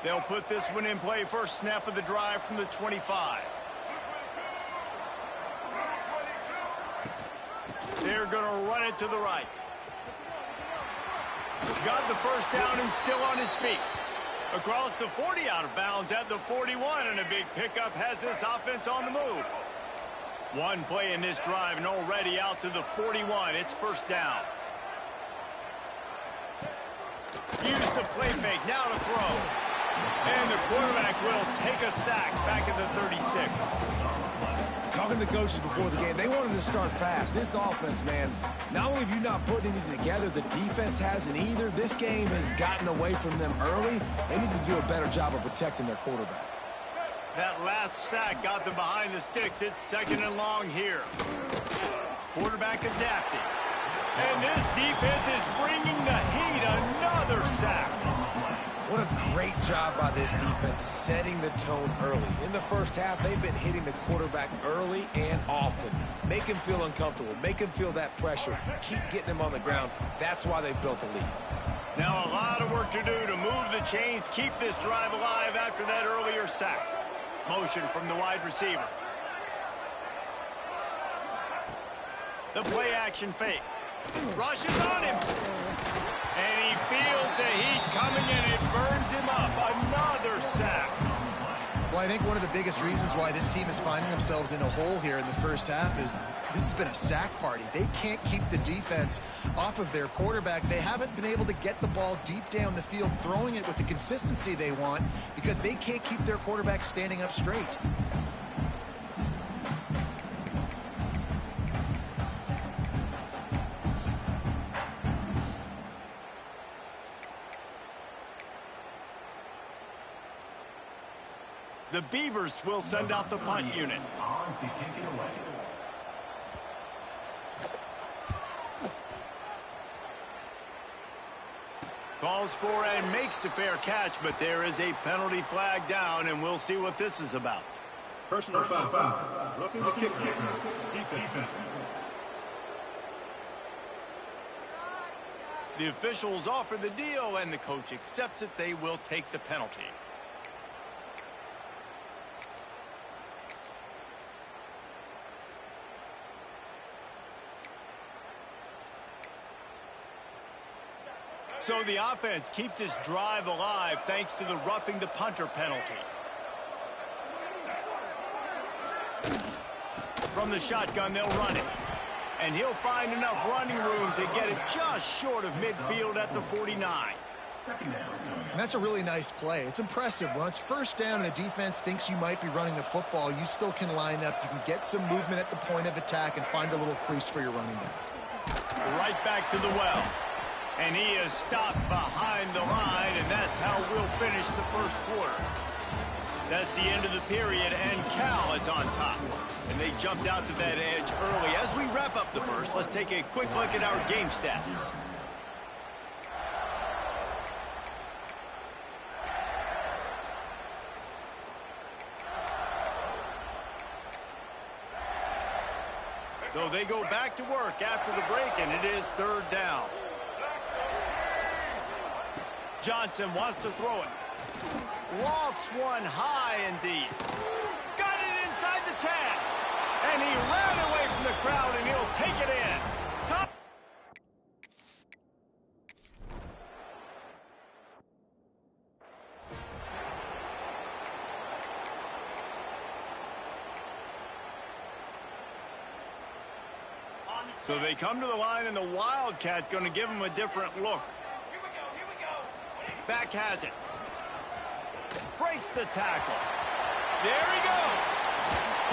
They'll put this one in play first snap of the drive from the 25. They're going to run it to the right. Got the first down and still on his feet. Across the 40 out of bounds at the 41, and a big pickup has this offense on the move. One play in this drive and already out to the 41. It's first down. Use the play fake, now to throw. And the quarterback will take a sack back at the 36. Talking to the coaches before the game, they wanted to start fast. This offense, man, not only have you not put anything together, the defense hasn't either. This game has gotten away from them early. They need to do a better job of protecting their quarterback. That last sack got them behind the sticks. It's second and long here. Quarterback adapting. And this defense is bringing the heat. Another sack. What a great job by this defense setting the tone early. In the first half, they've been hitting the quarterback early and often. Make him feel uncomfortable. Make him feel that pressure. Keep getting him on the ground. That's why they've built a lead. Now a lot of work to do to move the chains, keep this drive alive after that earlier sack. Motion from the wide receiver. The play action fake. Rushes on him. And he feels the heat coming in. It burns him up. Another sack. Well, I think one of the biggest reasons why this team is finding themselves in a hole here in the first half is this has been a sack party. They can't keep the defense off of their quarterback. They haven't been able to get the ball deep down the field, throwing it with the consistency they want because they can't keep their quarterback standing up straight. The Beavers will send out the punt unit. On to kick it away. Calls for and makes the fair catch, but there is a penalty flag down, and we'll see what this is about. Personal foul. Roughing the kicker. Defense. The officials offer the deal, and the coach accepts it. They will take the penalty. So the offense keeps this drive alive thanks to the roughing the punter penalty. From the shotgun, they'll run it. And he'll find enough running room to get it just short of midfield at the 49. And that's a really nice play. It's impressive. When it's first down and the defense thinks you might be running the football, you still can line up. You can get some movement at the point of attack and find a little crease for your running back. Right back to the well. And he is stopped behind the line, and that's how we'll finish the first quarter. That's the end of the period, and Cal is on top. And they jumped out to that edge early. As we wrap up the first, let's take a quick look at our game stats. So they go back to work after the break, and it is third down. Johnson wants to throw it. Lofts one high indeed. Got it inside the 10. And he ran away from the crowd, and he'll take it in. Top. So they come to the line, and the Wildcat going to give him a different look. Back has it. Breaks the tackle. There he goes.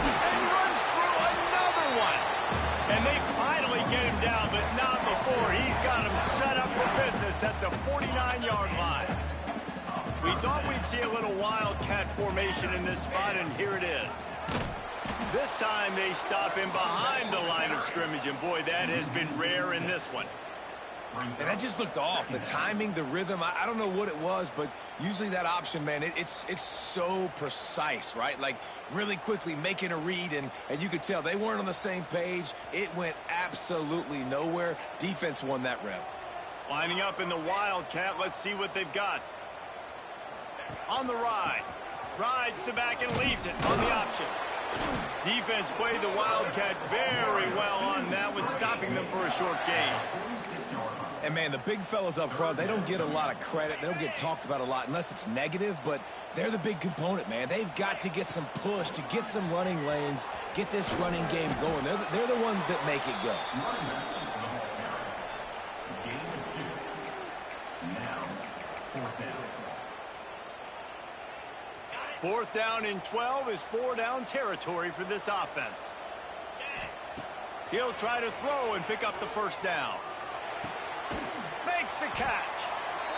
And runs through another one. And they finally get him down, but not before. He's got him set up for business at the 49-yard line. We thought we'd see a little Wildcat formation in this spot, and here it is. This time they stop him behind the line of scrimmage, and boy, that has been rare in this one. And that just looked off. The timing, the rhythm, I don't know what it was, but usually that option, man, it's so precise, right? Like really quickly making a read, and you could tell they weren't on the same page. It went absolutely nowhere. Defense won that rep. Lining up in the Wildcat. Let's see what they've got. On the ride. Rides the back and leaves it on the option. Defense played the Wildcat very well on that one, stopping them for a short gain. And, man, the big fellas up front, they don't get a lot of credit. They don't get talked about a lot unless it's negative, but they're the big component, man. They've got to get some push, to get some running lanes, get this running game going. They're the ones that make it go. Fourth down and 12 is four-down territory for this offense. He'll try to throw and pick up the first down. Makes the catch.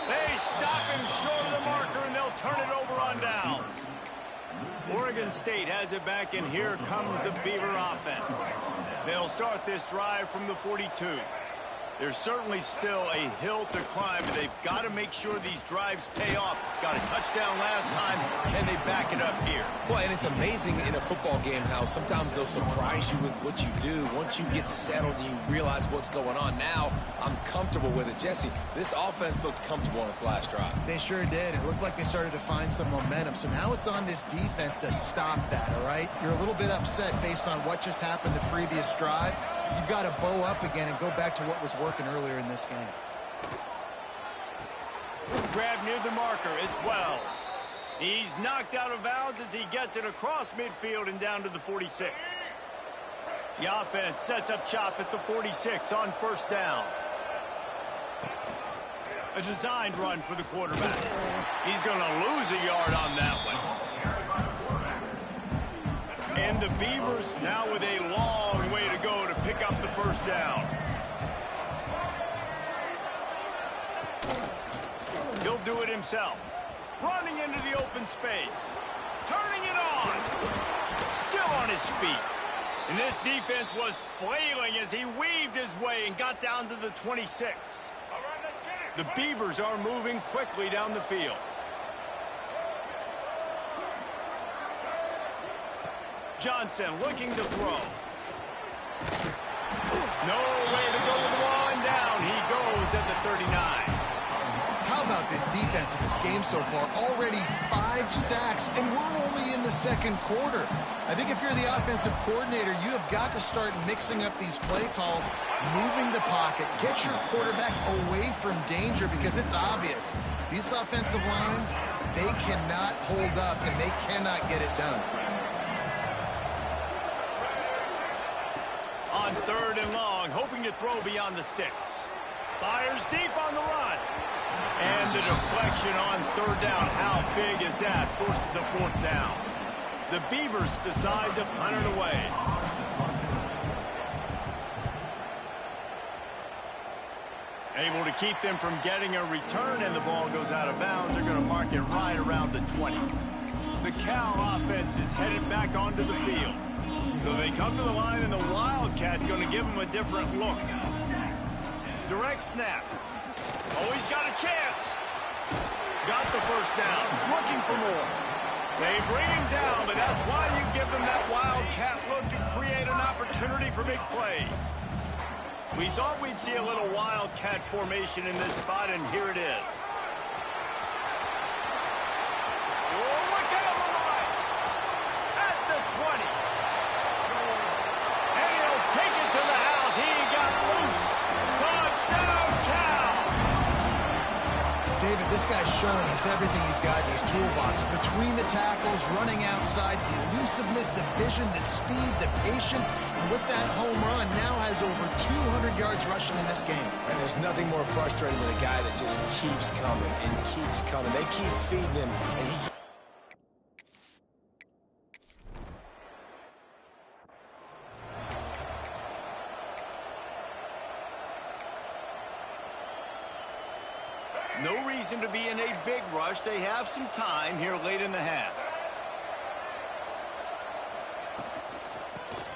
They stop him short of the marker, and they'll turn it over on downs. Oregon State has it back, and here comes the Beaver offense. They'll start this drive from the 42. There's certainly still a hill to climb, but they've got to make sure these drives pay off. Got a touchdown last time. Can they back it up here? Well, and it's amazing in a football game how sometimes they'll surprise you with what you do. Once you get settled and you realize what's going on, now I'm comfortable with it. Jesse, this offense looked comfortable on its last drive. They sure did. It looked like they started to find some momentum. So now it's on this defense to stop that, all right? You're a little bit upset based on what just happened the previous drive. You've got to bow up again and go back to what was working earlier in this game. Grab near the marker. It's Wells. He's knocked out of bounds as he gets it across midfield and down to the 46. The offense sets up shop at the 46 on first down. A designed run for the quarterback. He's going to lose a yard on that one. And the Beavers now with a long way to go to pick up the first down. He'll do it himself. Running into the open space. Turning it on. Still on his feet. And this defense was flailing as he weaved his way and got down to the 26. The Beavers are moving quickly down the field. Johnson looking to throw. Nowhere to go with the ball, and down he goes at the 39. How about this defense in this game so far? Already 5 sacks, and we're only in the second quarter. I think if you're the offensive coordinator, you have got to start mixing up these play calls, moving the pocket, get your quarterback away from danger, because it's obvious. This offensive line, they cannot hold up, and they cannot get it done. On third and long, hoping to throw beyond the sticks. Fires deep on the run. And the deflection on third down. How big is that? Forces a fourth down. The Beavers decide to punt it away. Able to keep them from getting a return, and the ball goes out of bounds. They're going to mark it right around the 20. The Cal offense is headed back onto the field. So they come to the line, and the Wildcat going to give them a different look. Direct snap. Oh, he's got a chance. Got the first down. Looking for more. They bring him down, but that's why you give them that Wildcat look to create an opportunity for big plays. We thought we'd see a little Wildcat formation in this spot, and here it is. Oh, look out on the line. At the 20. And he'll take it to the house. He got loose. Touchdown, Cal. David, this guy's showing us everything he's got in his toolbox. Between the tackles, running outside, the elusiveness, the vision, the speed, the patience, and with that home run, now has over 200 yards rushing in this game. And there's nothing more frustrating than a guy that just keeps coming and keeps coming. They keep feeding him, and he... No reason to be in a big rush. They have some time here late in the half.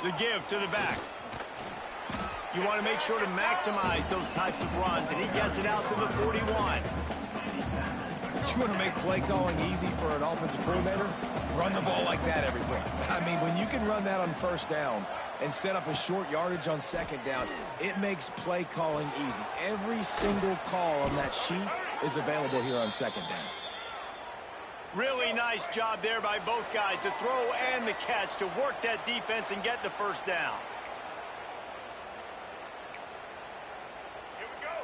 The give to the back. You want to make sure to maximize those types of runs, and he gets it out to the 41. You want to make play calling easy for an offensive coordinator? Run the ball like that every play. I mean, when you can run that on first down and set up a short yardage on second down, it makes play calling easy. Every single call on that sheet is available here on second down. Really nice job there by both guys to throw and the catch to work that defense and get the first down.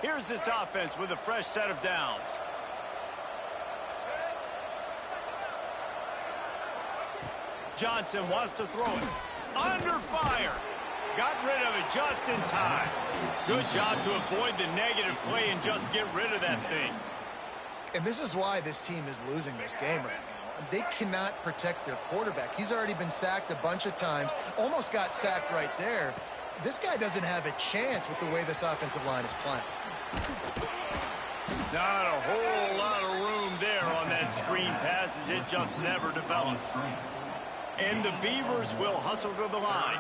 Here's this offense with a fresh set of downs. Johnson wants to throw it. Under fire. Got rid of it just in time. Good job to avoid the negative play and just get rid of that thing. And this is why this team is losing this game right now. They cannot protect their quarterback. He's already been sacked a bunch of times. Almost got sacked right there. This guy doesn't have a chance with the way this offensive line is playing. Not a whole lot of room there on that screen pass as it just never developed. And the Beavers will hustle to the line.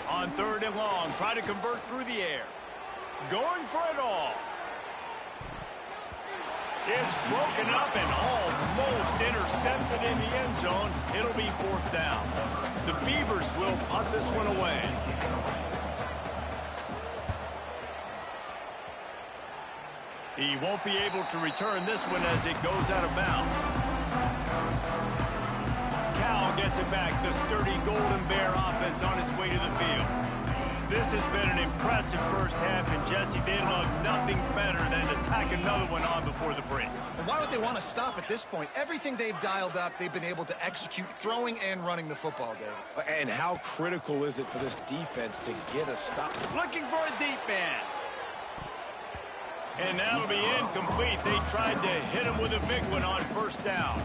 On 3rd and long, try to convert through the air. Going for it all. It's broken up and almost intercepted in the end zone. It'll be 4th down. The Beavers will punt this one away. He won't be able to return this one as it goes out of bounds. Cal gets it back. The sturdy Golden Bear offense on its way to the field. This has been an impressive first half, and Jesse, they love nothing better than to tack another one on before the break. And why would they want to stop at this point? Everything they've dialed up, they've been able to execute throwing and running the football, David. And how critical is it for this defense to get a stop? Looking for a deep man. And that'll be incomplete. They tried to hit him with a big one on 1st down.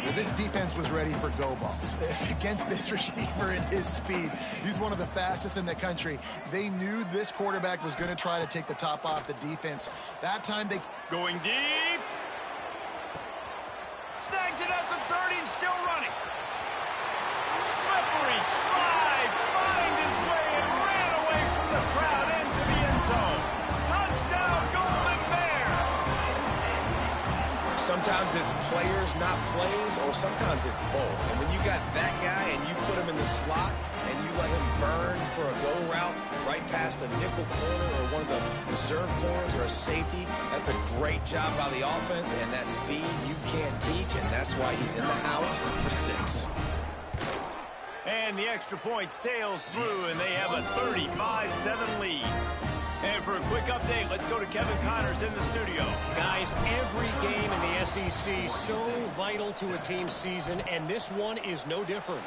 Well, this defense was ready for go balls. Against this receiver and his speed, he's one of the fastest in the country. They knew this quarterback was going to try to take the top off the defense. That time they... Going deep. Snags it at the 30 and still running. Slippery slide. Find his way and ran away from the crowd into the end zone. Touchdown, Golden Bear. Sometimes it's players, not plays, or sometimes it's both. And when you got that guy and you put him in the slot and you let him burn for a go route right past a nickel corner or one of the reserve corners or a safety, that's a great job by the offense, and that speed you can't teach, and that's why he's in the house for 6. And the extra point sails through, and they have a 35-7 lead. And for a quick update, let's go to Kevin Connors in the studio. Guys, every game in the SEC so vital to a team's season, and this one is no different.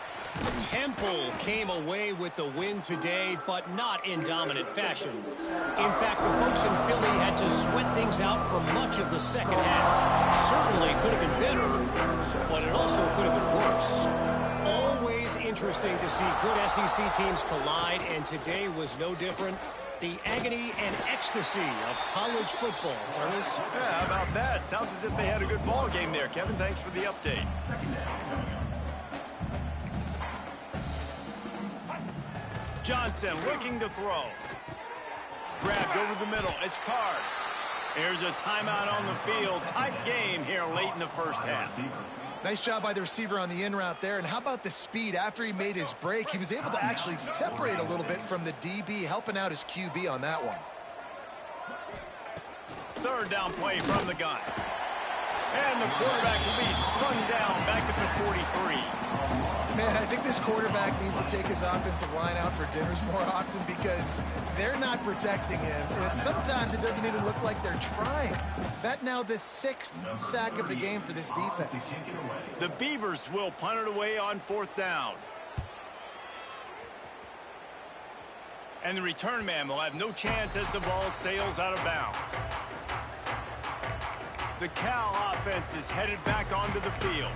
Temple came away with the win today, but not in dominant fashion. In fact, the folks in Philly had to sweat things out for much of the second half. Certainly could have been better, but it also could have been worse. Always interesting to see good SEC teams collide, and today was no different. The agony and ecstasy of college football, fellas. Yeah, how about that? Sounds as if they had a good ball game there. Kevin, thanks for the update. Johnson looking to throw. Grabbed over the middle. It's Card. There's a timeout on the field. Tight game here late in the first half. Nice job by the receiver on the in route there. And how about the speed? After he made his break, he was able to actually separate a little bit from the DB, helping out his QB on that one. 3rd down play from the gun. And the quarterback will be slung down back at the 43. Man, I think this quarterback needs to take his offensive line out for dinners more often because they're not protecting him. And sometimes it doesn't even look like they're trying. That now the 6th sack of the game for this defense. The Beavers will punt it away on 4th down. And the return man will have no chance as the ball sails out of bounds. The Cal offense is headed back onto the field.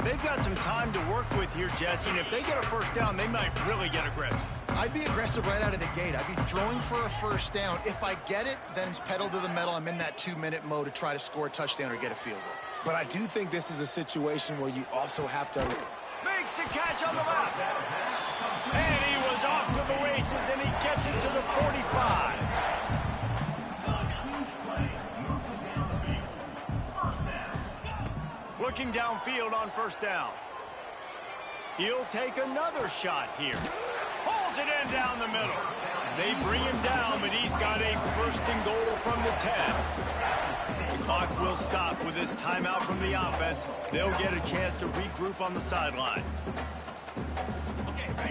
They've got some time to work with here, Jesse, and if they get a first down, they might really get aggressive. I'd be aggressive right out of the gate. I'd be throwing for a first down. If I get it, then it's pedal to the metal. I'm in that 2-minute mode to try to score a touchdown or get a field goal. But I do think this is a situation where you also have to... Makes the catch on the left. And he was off to the races, and he gets it to the 45. Looking downfield on first down. He'll take another shot here. Pulls it in down the middle. They bring him down, but he's got a first and goal from the 10. The clock will stop with this timeout from the offense. They'll get a chance to regroup on the sideline.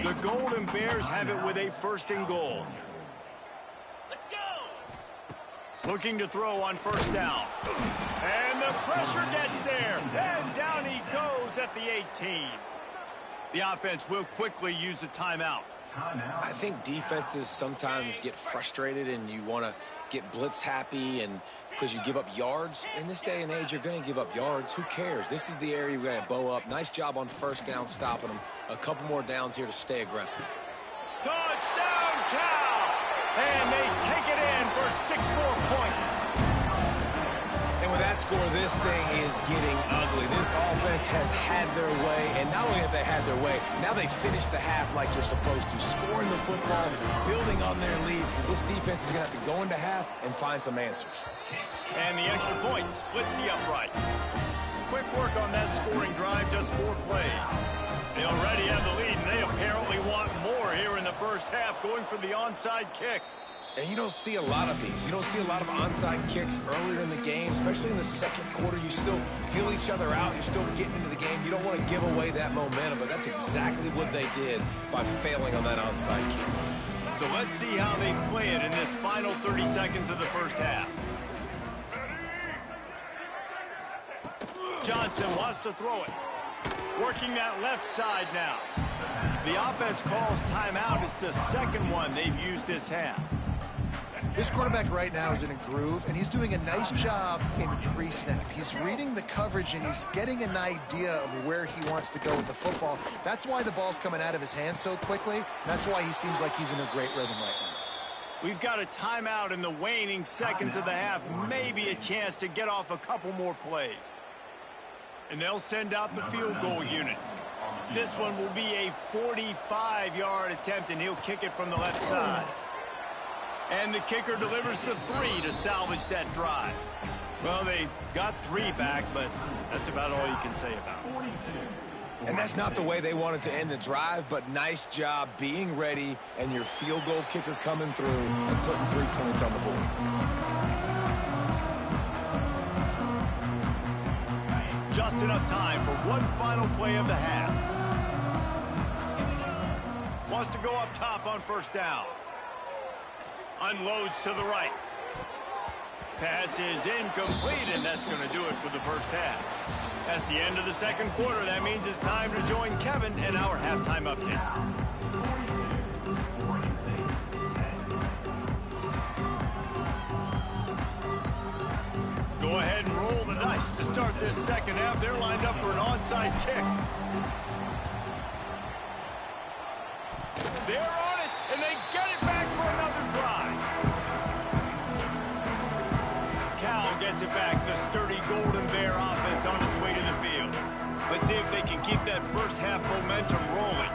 The Golden Bears have it with a first and goal. Let's go! Looking to throw on first down. And the pressure gets there. And down he goes at the 18. The offense will quickly use a timeout. I think defenses sometimes get frustrated and you want to get blitz happy and because you give up yards. In this day and age, you're going to give up yards. Who cares? This is the area we're going to bow up. Nice job on first down stopping them. A couple more downs here to stay aggressive. Touchdown, Cal! And they take it in for 6 more points. And with that score, this thing is getting ugly. This offense has had their way, and not only have they had their way, now they finish the half like you're supposed to, scoring the football, building on their lead. This defense is going to have to go into half and find some answers. And the extra point splits the uprights. Quick work on that scoring drive, just 4 plays. They already have the lead, and they apparently want more here in the first half, going for the onside kick. And you don't see a lot of these. You don't see a lot of onside kicks earlier in the game, especially in the second quarter. You still feel each other out. You're still getting into the game. You don't want to give away that momentum, but that's exactly what they did by failing on that onside kick. So let's see how they play it in this final 30 seconds of the first half. Johnson wants to throw it. Working that left side now. The offense calls timeout. It's the second one they've used this half. This quarterback right now is in a groove, and he's doing a nice job in pre-snap. He's reading the coverage, and he's getting an idea of where he wants to go with the football. That's why the ball's coming out of his hands so quickly. That's why he seems like he's in a great rhythm right now. We've got a timeout in the waning seconds of the half. Maybe a chance to get off a couple more plays. And they'll send out the field goal unit. This one will be a 45-yard attempt, and he'll kick it from the left side. And the kicker delivers the 3 to salvage that drive. Well, they got 3 back, but that's about all you can say about it. And that's not the way they wanted to end the drive, but nice job being ready and your field goal kicker coming through and putting 3 points on the board. Just enough time for one final play of the half. Wants to go up top on first down. Unloads to the right. Pass is incomplete, and that's going to do it for the first half. That's the end of the second quarter. That means it's time to join Kevin in our halftime update. Go ahead and roll the dice to start this second half. They're lined up for an onside kick. They're on it, and they get it back for another drive. Cal gets it back. The sturdy Golden Bear offense on its way to the field. Let's see if they can keep that first half momentum rolling.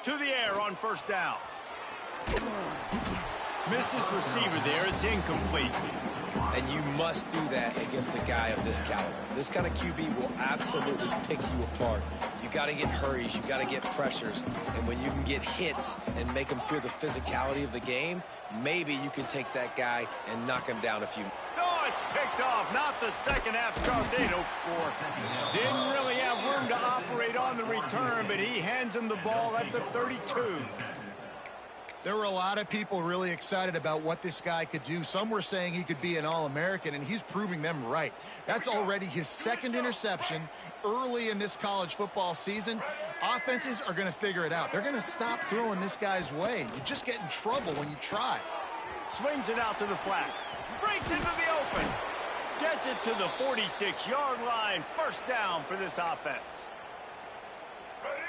To the air on first down. Missed his receiver there. It's incomplete. And you must do that against a guy of this caliber. This kind of QB will absolutely pick you apart. You got to get hurries. You got to get pressures. And when you can get hits and make them feel the physicality of the game, maybe you can take that guy and knock him down a few. Oh, it's picked off. Not the second half start they'd hoped for. Didn't really have room to operate on the return, but he hands him the ball at the 32. There were a lot of people really excited about what this guy could do. Some were saying he could be an All-American, and he's proving them right. That's already his second interception early in this college football season. Offenses are going to figure it out. They're going to stop throwing this guy's way. You just get in trouble when you try. Swings it out to the flat. Breaks into the open. Gets it to the 46-yard line. First down for this offense.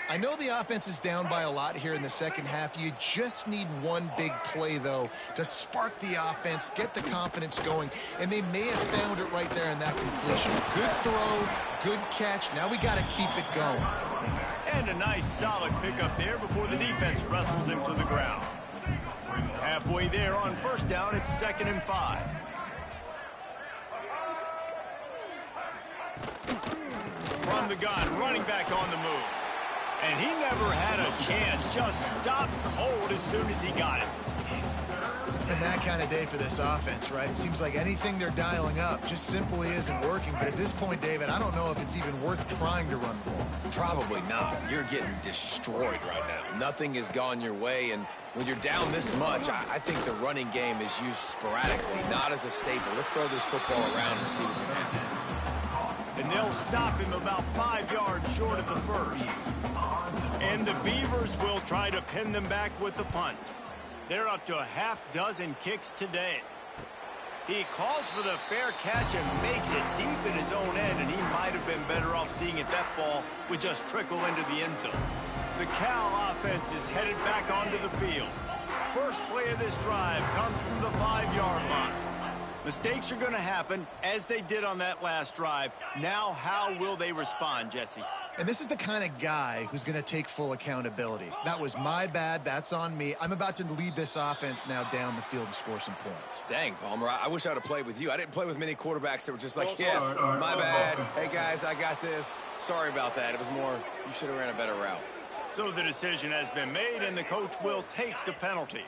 I know the offense is down by a lot here in the second half. You just need one big play, though, to spark the offense, get the confidence going, and they may have found it right there in that completion. Good throw, good catch. Now we got to keep it going. And a nice solid pickup there before the defense wrestles him to the ground. Halfway there on first down, it's 2nd and 5. From the gun, running back on the move. And he never had a chance, just stopped cold as soon as he got it. It's been that kind of day for this offense, right? It seems like anything they're dialing up just simply isn't working. But at this point, David, I don't know if it's even worth trying to run the ball. Probably not. You're getting destroyed right now. Nothing has gone your way, and when you're down this much, I think the running game is used sporadically, not as a staple. Let's throw this football around and see what can happen. And they'll stop him about 5 yards short of the first. And the Beavers will try to pin them back with the punt. They're up to a half dozen kicks today. He calls for the fair catch and makes it deep in his own end, and he might have been better off seeing if that ball would just trickle into the end zone. The Cal offense is headed back onto the field. First play of this drive comes from the 5-yard line. Mistakes are going to happen, as they did on that last drive. Now, how will they respond, Jesse? And this is the kind of guy who's going to take full accountability. That was my bad. That's on me. I'm about to lead this offense now down the field and score some points. Dang, Palmer, I wish I would have played with you. I didn't play with many quarterbacks that were just like, yeah, my bad. Hey, guys, I got this. Sorry about that. It was more, you should have ran a better route. So the decision has been made, and the coach will take the penalty.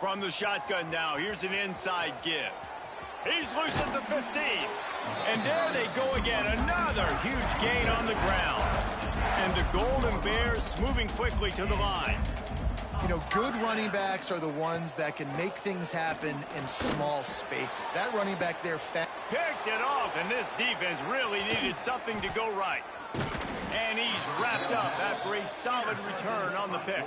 From the shotgun now, here's an inside give. He's loose at the 15. And there they go again, another huge gain on the ground. And the Golden Bears moving quickly to the line. You know, good running backs are the ones that can make things happen in small spaces. That running back there picked it off, and this defense really needed something to go right. And he's wrapped up after a solid return on the pick.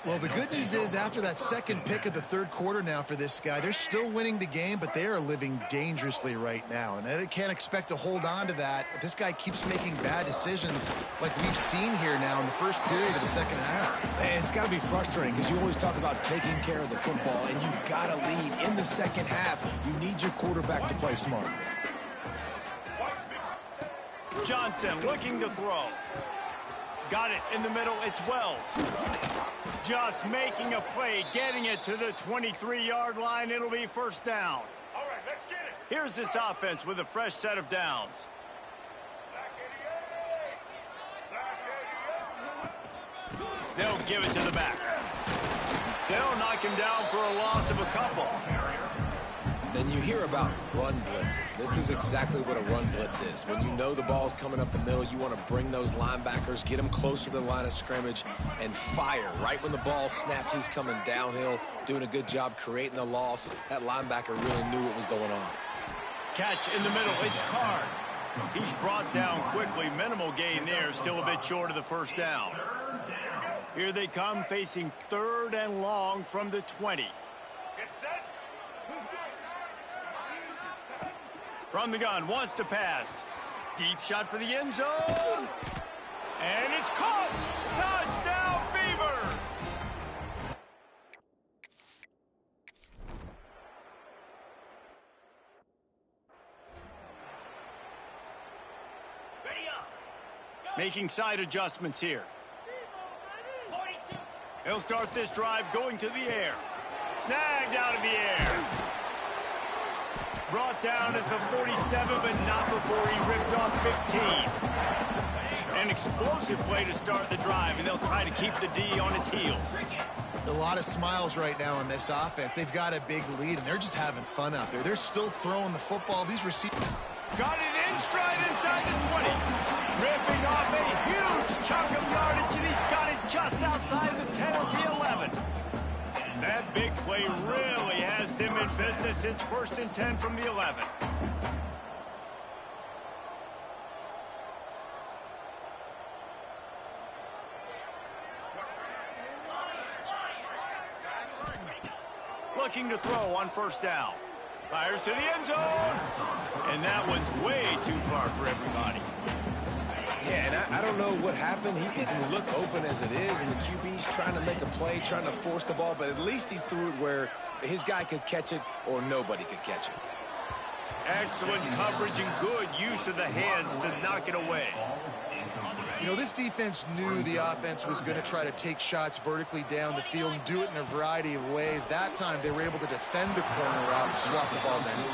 Well, the good news is after that second pick of the third quarter now for this guy, they're still winning the game, but they are living dangerously right now. And they can't expect to hold on to that if this guy keeps making bad decisions like we've seen here now in the first period of the second half. Man, it's got to be frustrating because you always talk about taking care of the football, and you've got to lead in the second half. You need your quarterback to play smart. Johnson looking to throw. Got it in the middle. It's Wells. Just making a play, getting it to the 23-yard line. It'll be first down. All right, let's get it. Here's this offense with a fresh set of downs. They'll give it to the back. They'll knock him down for a loss of a couple. Then you hear about run blitzes. This is exactly what a run blitz is. When you know the ball's coming up the middle, you want to bring those linebackers, get them closer to the line of scrimmage, and fire. Right when the ball snaps, he's coming downhill, doing a good job creating the loss. That linebacker really knew what was going on. Catch in the middle. It's Card. He's brought down quickly. Minimal gain there. Still a bit short of the first down. Here they come, facing 3rd and long from the 20. From the gun, wants to pass. Deep shot for the end zone. And it's caught. Touchdown, Beavers. Making side adjustments here. He'll start this drive going to the air. Snagged out of the air. Brought down at the 47, but not before he ripped off 15. An explosive play to start the drive, and they'll try to keep the D on its heels. A lot of smiles right now in this offense. They've got a big lead, and they're just having fun out there. They're still throwing the football. These receivers got it in stride inside the 20. Ripping off a huge chunk of yardage, and he's got it just outside the 10 or the 11. That big play really has them in business. It's 1st and 10 from the 11. Looking to throw on first down. Fires to the end zone. And that one's way too far for everybody. Yeah, and I don't know what happened. He didn't look open as it is, and the QB's trying to make a play, trying to force the ball, but at least he threw it where his guy could catch it or nobody could catch it. Excellent coverage and good use of the hands to knock it away. You know, this defense knew the offense was going to try to take shots vertically down the field and do it in a variety of ways. That time, they were able to defend the corner route and swat the ball down.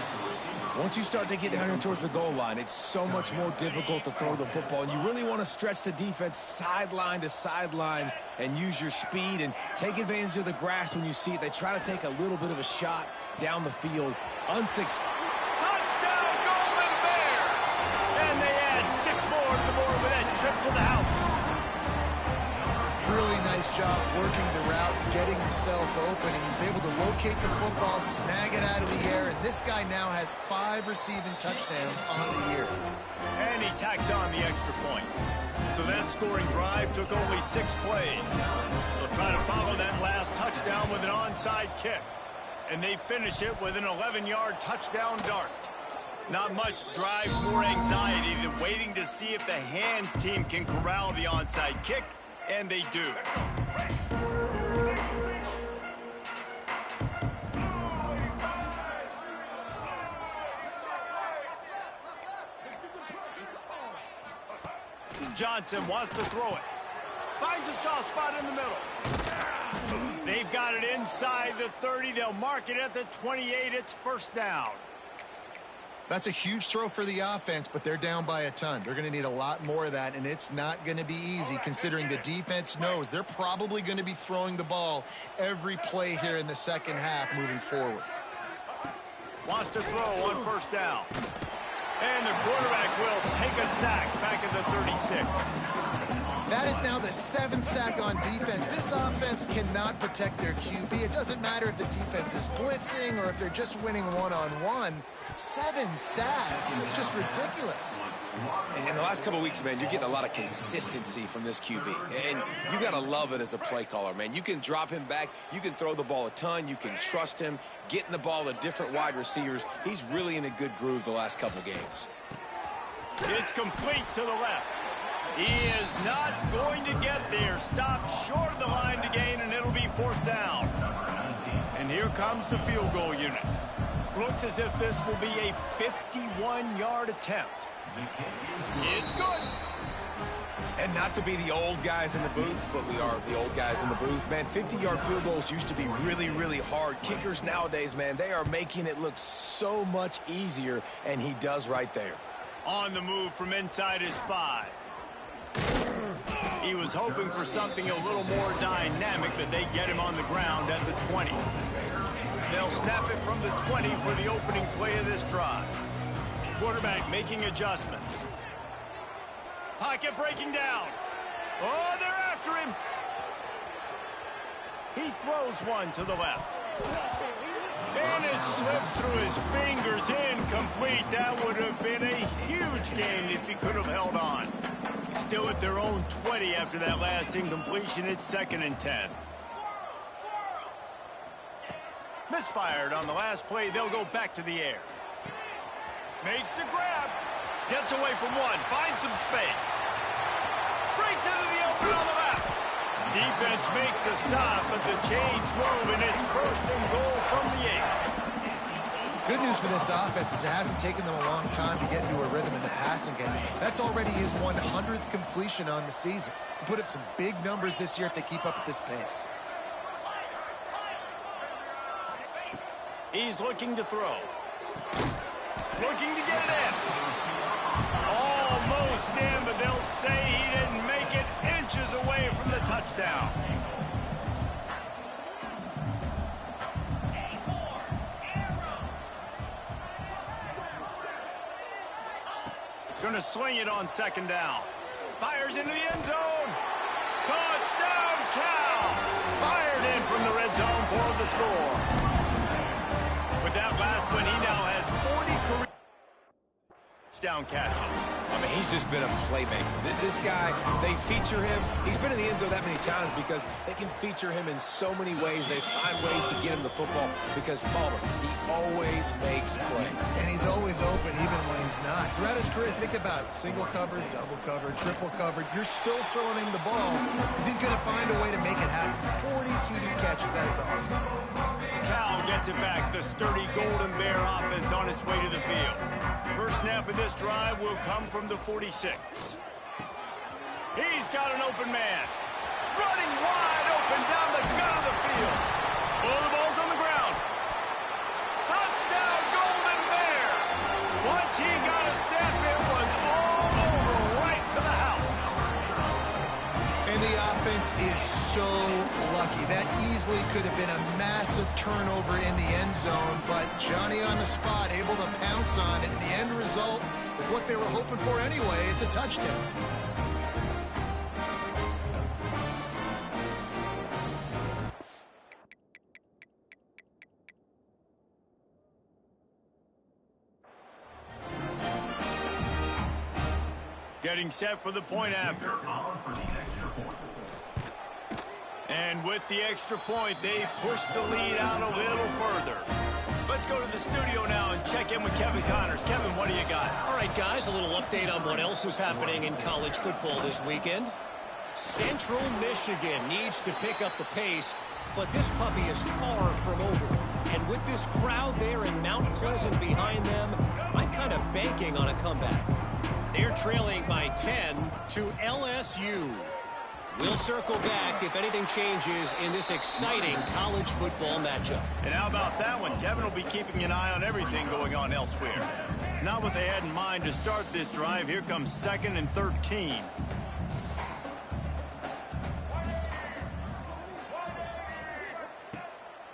Once you start to get down here towards the goal line, it's so much more difficult to throw the football, and you really want to stretch the defense sideline to sideline and use your speed and take advantage of the grass when you see it. They try to take a little bit of a shot down the field. Unsuccessful. Touchdown, Golden Bears! And they add 6 more to the board with that trip to the house. Really nice job working the route, getting himself open. He was able to locate the football, snag it out of the air, and this guy now has 5 receiving touchdowns on the year. And he tacks on the extra point. So that scoring drive took only 6 plays. They'll try to follow that last touchdown with an onside kick. And they finish it with an 11-yard touchdown dart. Not much drives more anxiety than waiting to see if the hands team can corral the onside kick, and they do. Johnson wants to throw it. Finds a soft spot in the middle. They've got it inside the 30. They'll mark it at the 28. It's first down. That's a huge throw for the offense, but they're down by a ton. They're going to need a lot more of that, and it's not going to be easy considering the defense knows they're probably going to be throwing the ball every play here in the second half moving forward. Wants to throw on first down. And the quarterback will take a sack back at the 36. That is now the 7th sack on defense. This offense cannot protect their QB. It doesn't matter if the defense is blitzing or if they're just winning one-on-one. 7 sacks. That's just ridiculous. In the last couple of weeks, man, you're getting a lot of consistency from this QB. And you got to love it as a play caller, man. You can drop him back. You can throw the ball a ton. You can trust him. Getting the ball to different wide receivers. He's really in a good groove the last couple games. It's complete to the left. He is not going to get there. Stopped short of the line to gain, and it'll be 4th down. And here comes the field goal unit. Looks as if this will be a 51-yard attempt. It's good. And not to be the old guys in the booth, but we are the old guys in the booth. Man, 50-yard field goals used to be really, really hard. Kickers nowadays, man, they are making it look so much easier, and he does right there. On the move from inside his 5. He was hoping for something a little more dynamic, but they get him on the ground at the 20. They'll snap it from the 20 for the opening play of this drive. Quarterback making adjustments. Pocket breaking down. Oh, they're after him. He throws one to the left. And it slips through his fingers, incomplete. That would have been a huge gain if he could have held on. Still at their own 20 after that last incompletion. It's 2nd and 10. Misfired on the last play. They'll go back to the air. Makes the grab. Gets away from one. Finds some space. Breaks into the open on the left. Defense makes a stop, but the chains move, and it's 1st and goal from the 8. Good news for this offense is it hasn't taken them a long time to get into a rhythm in the passing game. That's already his 100th completion on the season. He'll put up some big numbers this year if they keep up at this pace. He's looking to throw. Looking to get it in. Almost in, but they'll say he didn't make it, inches away from the touchdown. Going to swing it on 2nd down. Fires into the end zone. Touchdown, Cal! Fired in from the red zone for the score. With that last one, he now has 40 career. touchdown catches. I mean, he's just been a playmaker. This guy, they feature him. He's been in the end zone that many times because they can feature him in so many ways. They find ways to get him the football because Palmer, he always makes plays. And he's always open even when he's not. Throughout his career, think about single covered, double covered, triple covered. You're still throwing him the ball because he's going to find a way to make it happen. 40 TD catches. That is awesome. Cal gets it back. The sturdy Golden Bear offense on its way to the field. First snap of this drive will come from the 46. He's got an open man. Running wide open down the gut of the field. Oh, the ball's on the ground. Touchdown, Golden Bear. Once he got a step, it was all over right to the house. And the offense is so lucky. That easily could have been a massive turnover in the end zone, but Johnny on the spot, able to pounce on it. And the end result is what they were hoping for anyway. It's a touchdown. Getting set for the point after. And with the extra point, they push the lead out a little further. Let's go to the studio now and check in with Kevin Connors. Kevin, what do you got? All right, guys, a little update on what else is happening in college football this weekend. Central Michigan needs to pick up the pace, but this puppy is far from over. And with this crowd there in Mount Pleasant behind them, I'm kind of banking on a comeback. They're trailing by 10 to LSU. We'll circle back if anything changes in this exciting college football matchup. And how about that one? Kevin will be keeping an eye on everything going on elsewhere. Not what they had in mind to start this drive. Here comes 2nd and 13.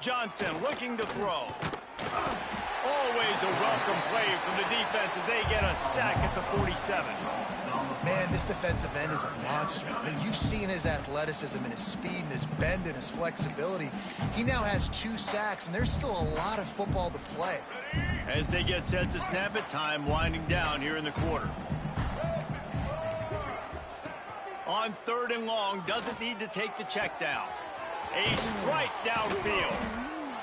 Johnson looking to throw. Always a welcome play from the defense as they get a sack at the 47. Man, this defensive end is a monster. I mean, you've seen his athleticism and his speed and his bend and his flexibility. He now has 2 sacks, and there's still a lot of football to play. As they get set to snap it, time winding down here in the quarter. On 3rd and long, doesn't need to take the check down. A strike downfield.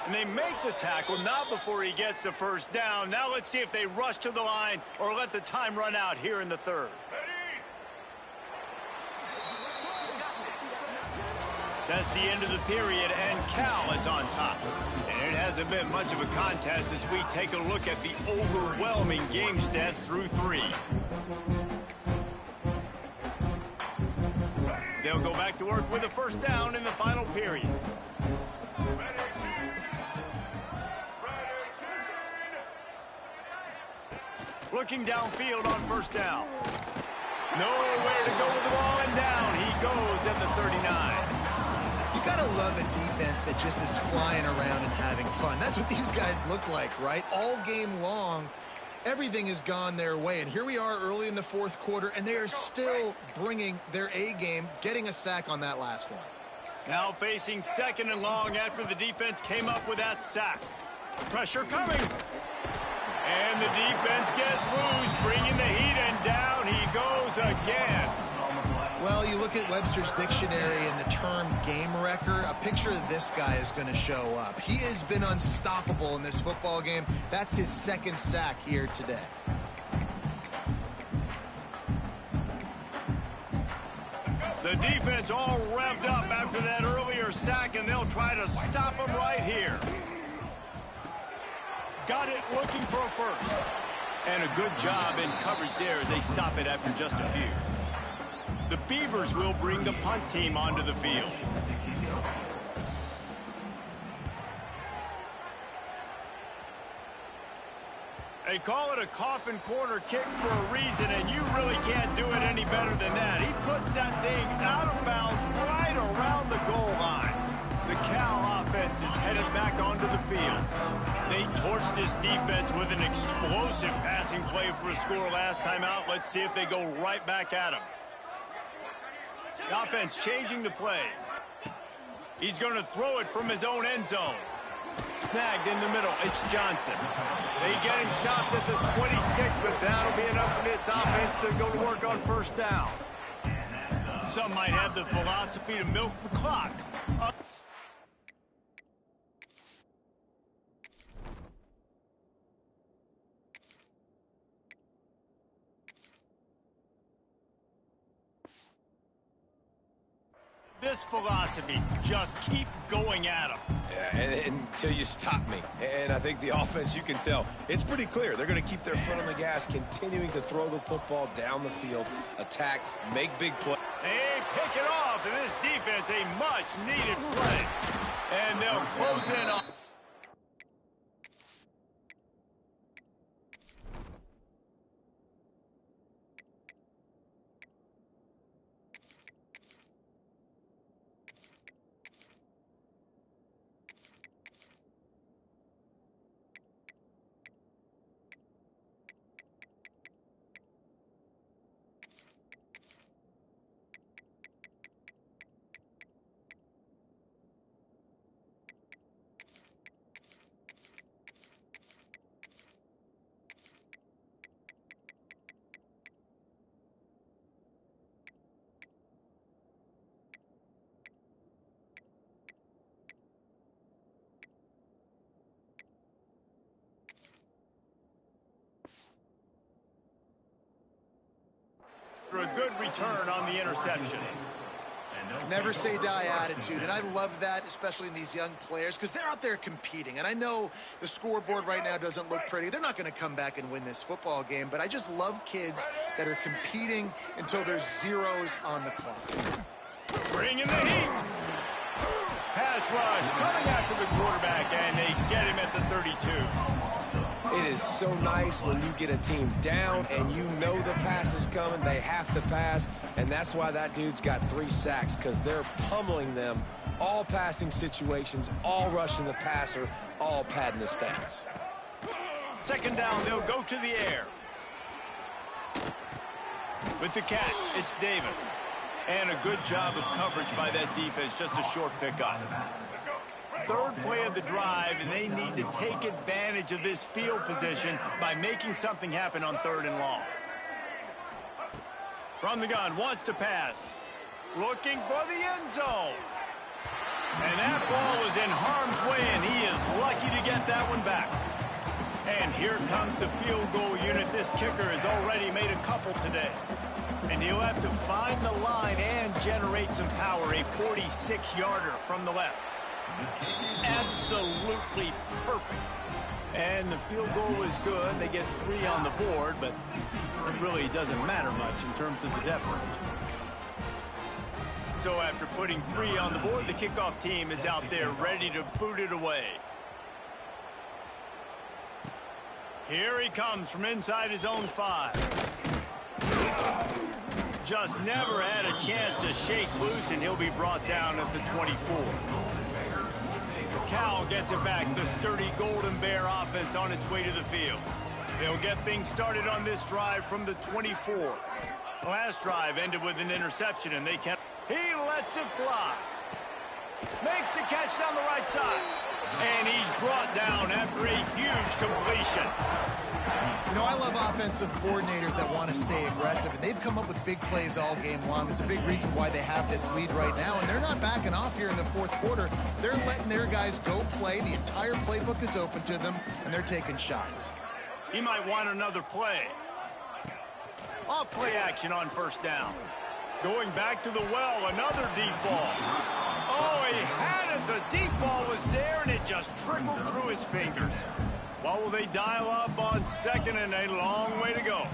And they make the tackle, not before he gets the first down. Now let's see if they rush to the line or let the time run out here in the 3rd. That's the end of the period, and Cal is on top. And it hasn't been much of a contest as we take a look at the overwhelming game stats through 3. They'll go back to work with a first down in the final period. Looking downfield on first down. Nowhere to go with the ball, and down he goes at the 39. You gotta love a defense that just is flying around and having fun. That's what these guys look like, right? All game long, everything has gone their way. And here we are early in the 4th quarter, and they are still bringing their A game, getting a sack on that last one. Now facing 2nd and long after the defense came up with that sack. Pressure coming. And the defense gets loose, bringing the heat, and down he goes again. Well, you look at Webster's dictionary and the term game wrecker, a picture of this guy is going to show up. He has been unstoppable in this football game. That's his 2nd sack here today. The defense all revved up after that earlier sack, and they'll try to stop him right here. Got it, looking for a first. And a good job in coverage there as they stop it after just a few. The Beavers will bring the punt team onto the field. They call it a coffin corner kick for a reason, and you really can't do it any better than that. He puts that thing out of bounds right around the goal line. The Cal offense is headed back onto the field. They torched this defense with an explosive passing play for a score last time out. Let's see if they go right back at him. The offense changing the play. He's going to throw it from his own end zone. Snagged in the middle. It's Johnson. They get him stopped at the 26, but that'll be enough for this offense to go to work on first down. Some might have the philosophy to milk the clock. This philosophy, just keep going at them. Yeah, and until you stop me. And I think the offense, you can tell, it's pretty clear. They're going to keep their foot on the gas, continuing to throw the football down the field, attack, make big plays. They pick it off, and this defense, a much-needed play. And they'll close in on... for a good return on the interception. Never say die attitude, and I love that, especially in these young players, because they're out there competing. And I know the scoreboard right now doesn't look pretty. They're not going to come back and win this football game, but I just love kids that are competing until there's zeros on the clock. Bringing the heat. Pass rush coming after the quarterback, and they get him at the 32. It is so nice when you get a team down and you know the pass is coming. They have to pass, and that's why that dude's got 3 sacks, because they're pummeling them. All passing situations, all rushing the passer, all padding the stats. Second down, they'll go to the air. With the catch, it's Davis. And a good job of coverage by that defense, just a short pickup. Third play of the drive, and they need to take advantage of this field position by making something happen on 3rd and long. From the gun, wants to pass. Looking for the end zone. And that ball was in harm's way, and he is lucky to get that one back. And here comes the field goal unit. This kicker has already made a couple today. And he'll have to find the line and generate some power. A 46-yarder from the left. Absolutely perfect. And the field goal was good. They get 3 on the board, but it really doesn't matter much in terms of the deficit. So after putting 3 on the board, the kickoff team is out there ready to boot it away. Here he comes from inside his own 5. Just never had a chance to shake loose, and he'll be brought down at the 24. Cal gets it back. The sturdy Golden Bear offense on its way to the field. They'll get things started on this drive from the 24. Last drive ended with an interception, and they kept... He lets it fly. Makes the catch down the right side. And he's brought down after a huge completion. You know, I love offensive coordinators that want to stay aggressive, and they've come up with big plays all game long. It's a big reason why they have this lead right now, and they're not backing off here in the 4th quarter. They're letting their guys go play. The entire playbook is open to them, and they're taking shots. He might want another play. Off play action on first down. Going back to the well, another deep ball. Oh, he had it. The deep ball was there, and it just trickled through his fingers. What will they dial up on 2nd, and a long way to go?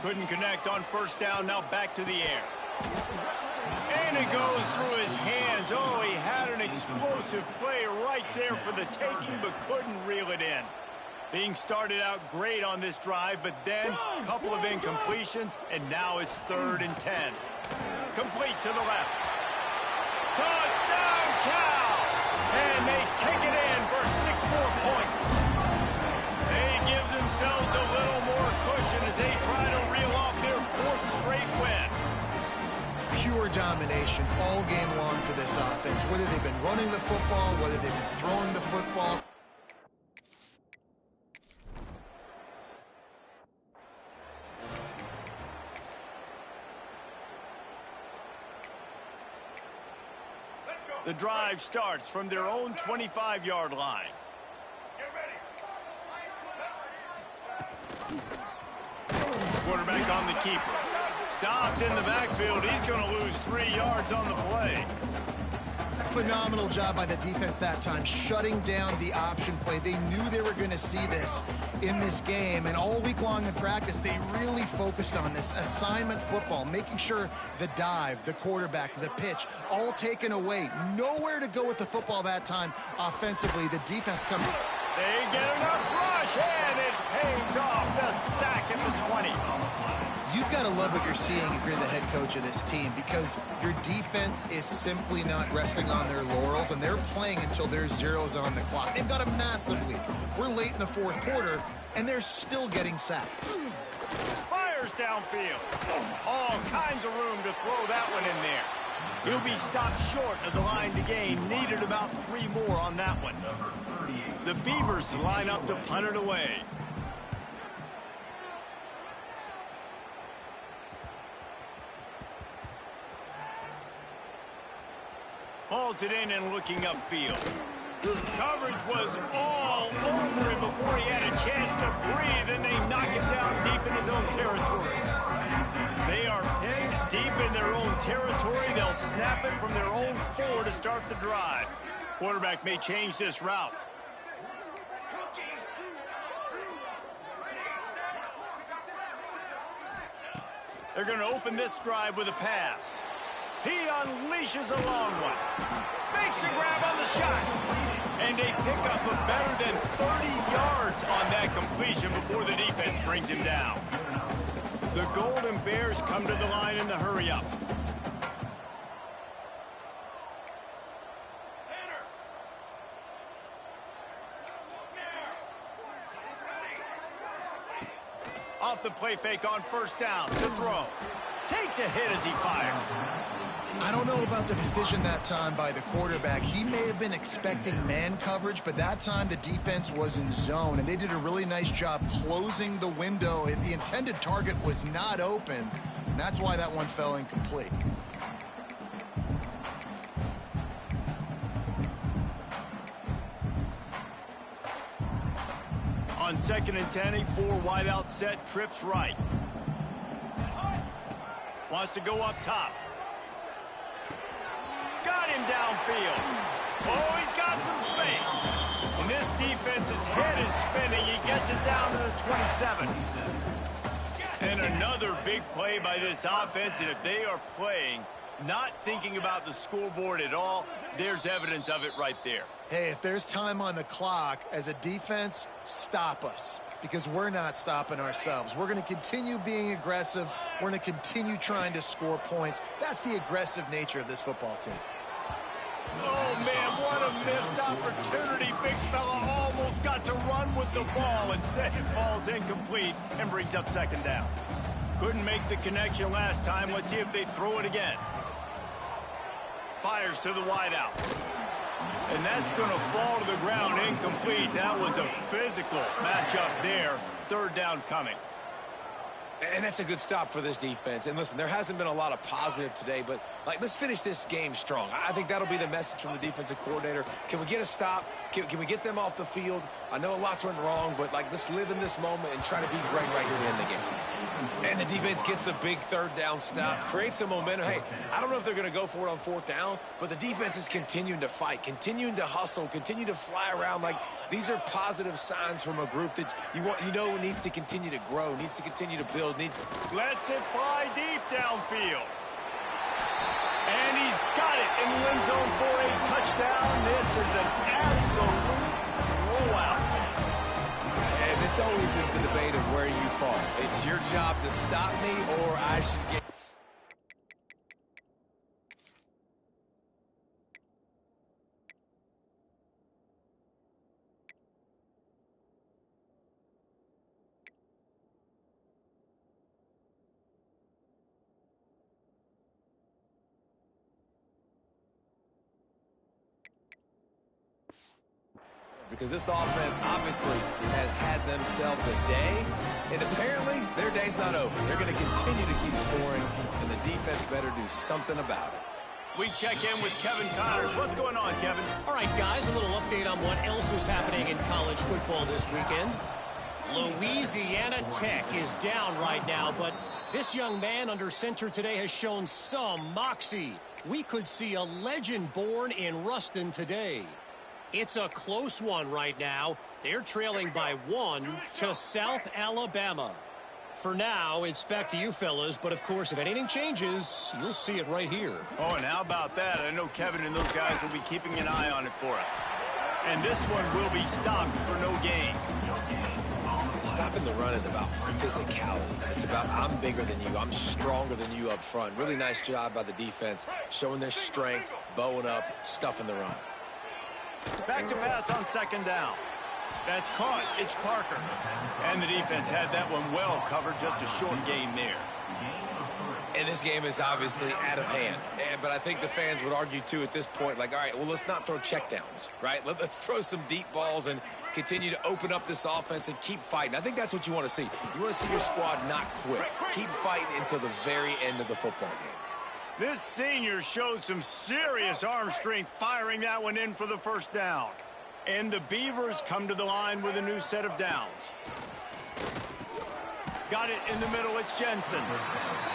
Couldn't connect on first down. Now back to the air. And it goes through his hands. Oh, he had an explosive play right there for the taking, but couldn't reel it in. Being started out great on this drive, but then a couple of incompletions, and now it's 3rd and 10. Complete to the left. Touchdown, Cal! And they take it in for 6 more points. They give themselves a little more cushion as they try to reel off their 4th straight win. pure domination all game long for this offense, whether they've been running the football, whether they've been throwing the football. The drive starts from their own 25-yard line. Quarterback on the keeper. Stopped in the backfield. He's going to lose 3 yards on the play. Phenomenal job by the defense that time, shutting down the option play. They knew they were going to see this in this game, and all week long in practice, they really focused on this assignment football, making sure the dive, the quarterback, the pitch, all taken away. Nowhere to go with the football that time offensively. The defense comes. They get enough rush, and it pays off. The sack at the 20. You've got to love what you're seeing if you're the head coach of this team, because your defense is simply not resting on their laurels, and they're playing until there's zeros on the clock. They've got a massive lead. We're late in the fourth quarter, and they're still getting sacks. Fires downfield. All kinds of room to throw that one in there. He'll be stopped short of the line to gain. Needed about 3 more on that one. The Beavers line up to punt it away. Hauls it in and looking upfield. Coverage was all over him before he had a chance to breathe, and they knock him down deep in his own territory. They are pinned deep in their own territory. They'll snap it from their own 4 to start the drive. Quarterback may change this route. They're going to open this drive with a pass. He unleashes a long one. Makes a grab on the shot. And they pick up a better than 30 yards on that completion before the defense brings him down. The Golden Bears come to the line in the hurry-up. Off the play fake on first down. To throw. Takes a hit as he fires. I don't know about the decision that time by the quarterback. He may have been expecting man coverage, but that time the defense was in zone, and they did a really nice job closing the window. The intended target was not open, and that's why that one fell incomplete. On 2nd and 10, a 4 wide out set, trips right. Wants to go up top. Got him downfield. Oh, he's got some space. And this defense's head is spinning. He gets it down to the 27. And another big play by this offense. And if they are playing, not thinking about the scoreboard at all, there's evidence of it right there. Hey, if there's time on the clock, as a defense, stop us, because we're not stopping ourselves. We're going to continue being aggressive. We're going to continue trying to score points. That's the aggressive nature of this football team. Oh, man, what a missed opportunity. Big fella almost got to run with the ball. Instead, it falls incomplete and brings up 2nd down. Couldn't make the connection last time. Let's see if they throw it again. Fires to the wideout. And that's going to fall to the ground incomplete. That was a physical matchup there. 3rd down coming. And that's a good stop for this defense. And listen, there hasn't been a lot of positive today, but let's finish this game strong. I think that'll be the message from the defensive coordinator. Can we get a stop? Can we get them off the field? I know lots went wrong, but let's live in this moment and try to be great right here to end the game. And the defense gets the big 3rd down stop, creates some momentum. Hey, I don't know if they're going to go for it on 4th down, but the defense is continuing to fight, continuing to hustle, continue to fly around. These are positive signs from a group that you know needs to continue to grow, needs to continue to build, Lets it fly deep downfield. And he's got it in the end zone for a touchdown. This is an absolute blowout. And this always is the debate of where you fall. It's your job to stop me, or I should get... because this offense obviously has had themselves a day, and apparently their day's not over. They're going to continue to keep scoring, and the defense better do something about it. We check in with Kevin Connors. What's going on, Kevin? All right, guys, a little update on what else is happening in college football this weekend. Louisiana Tech is down right now, but this young man under center today has shown some moxie. We could see a legend born in Ruston today. It's a close one right now. They're trailing by 1 to South Alabama. For now, it's back to you fellas, but of course, if anything changes, you'll see it right here. Oh, and how about that? I know Kevin and those guys will be keeping an eye on it for us. And this one will be stopped for no gain. Stopping the run is about physicality. It's about I'm bigger than you. I'm stronger than you up front. Really nice job by the defense, showing their strength, bowing up, stuffing the run. Back to pass on second down. That's caught. It's Parker. And the defense had that one well covered. Just a short gain there. And this game is obviously out of hand. But I think the fans would argue, too, at this point, like, all right, well, let's not throw checkdowns, right? Let's throw some deep balls and continue to open up this offense and keep fighting. I think that's what you want to see. You want to see your squad not quit. Keep fighting until the very end of the football game. This senior showed some serious arm strength firing that one in for the first down. And the Beavers come to the line with a new set of downs. Got it in the middle. It's Jensen.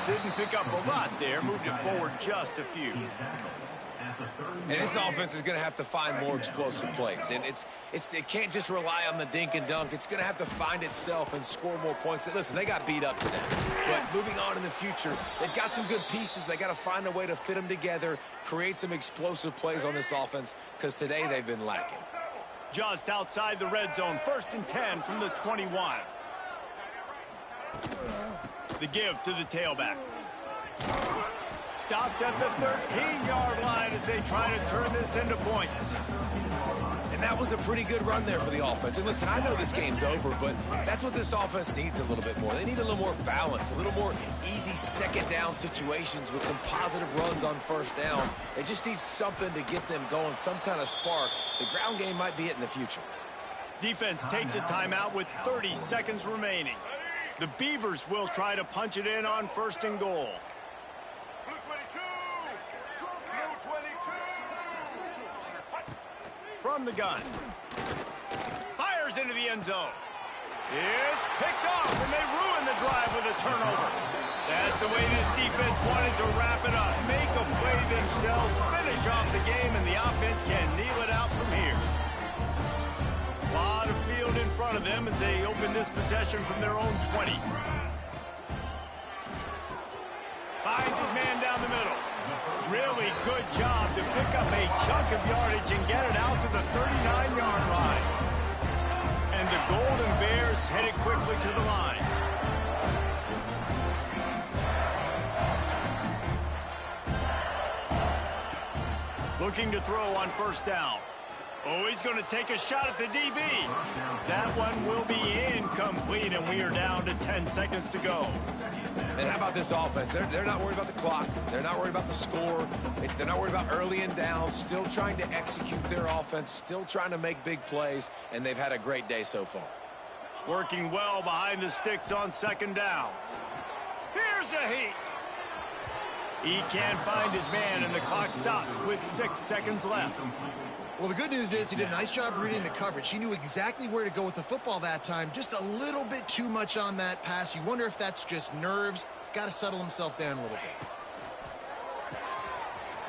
Didn't pick up a lot there. Moved it forward just a few. And this offense is going to have to find more explosive plays. And it can't just rely on the dink and dunk. It's going to have to find itself and score more points. Listen, they got beat up today. But moving on in the future, they've got some good pieces. They got to find a way to fit them together, create some explosive plays on this offense, because today they've been lacking. Just outside the red zone. 1st and 10 from the 21. The give to the tailback. Stopped at the 13-yard line as they try to turn this into points. And that was a pretty good run there for the offense. And listen, I know this game's over, but that's what this offense needs a little bit more. They need a little more balance, a little more easy second down situations with some positive runs on first down. They just need something to get them going, some kind of spark. The ground game might be it in the future. Defense takes a timeout with 30 seconds remaining. The Beavers will try to punch it in on 1st and goal. From the gun. Fires into the end zone. It's picked off, and they ruin the drive with a turnover. That's the way this defense wanted to wrap it up. Make a play themselves, finish off the game, and the offense can kneel it out from here. A lot of field in front of them as they open this possession from their own 20. Finds his man down the middle. Really good job to pick up a chunk of yardage and get it out to the 39-yard line. And the Golden Bears headed quickly to the line. Looking to throw on 1st down. Oh, he's going to take a shot at the DB. That one will be incomplete, and we are down to 10 seconds to go. And how about this offense? They're not worried about the clock. They're not worried about the score. They're not worried about early and down. Still trying to execute their offense. Still trying to make big plays. And they've had a great day so far. Working well behind the sticks on 2nd down. Here's a heat. He can't find his man, and the clock stops with 6 seconds left. Well, the good news is he did a nice job reading the coverage. He knew exactly where to go with the football that time. Just a little bit too much on that pass. You wonder if that's just nerves. He's got to settle himself down a little bit.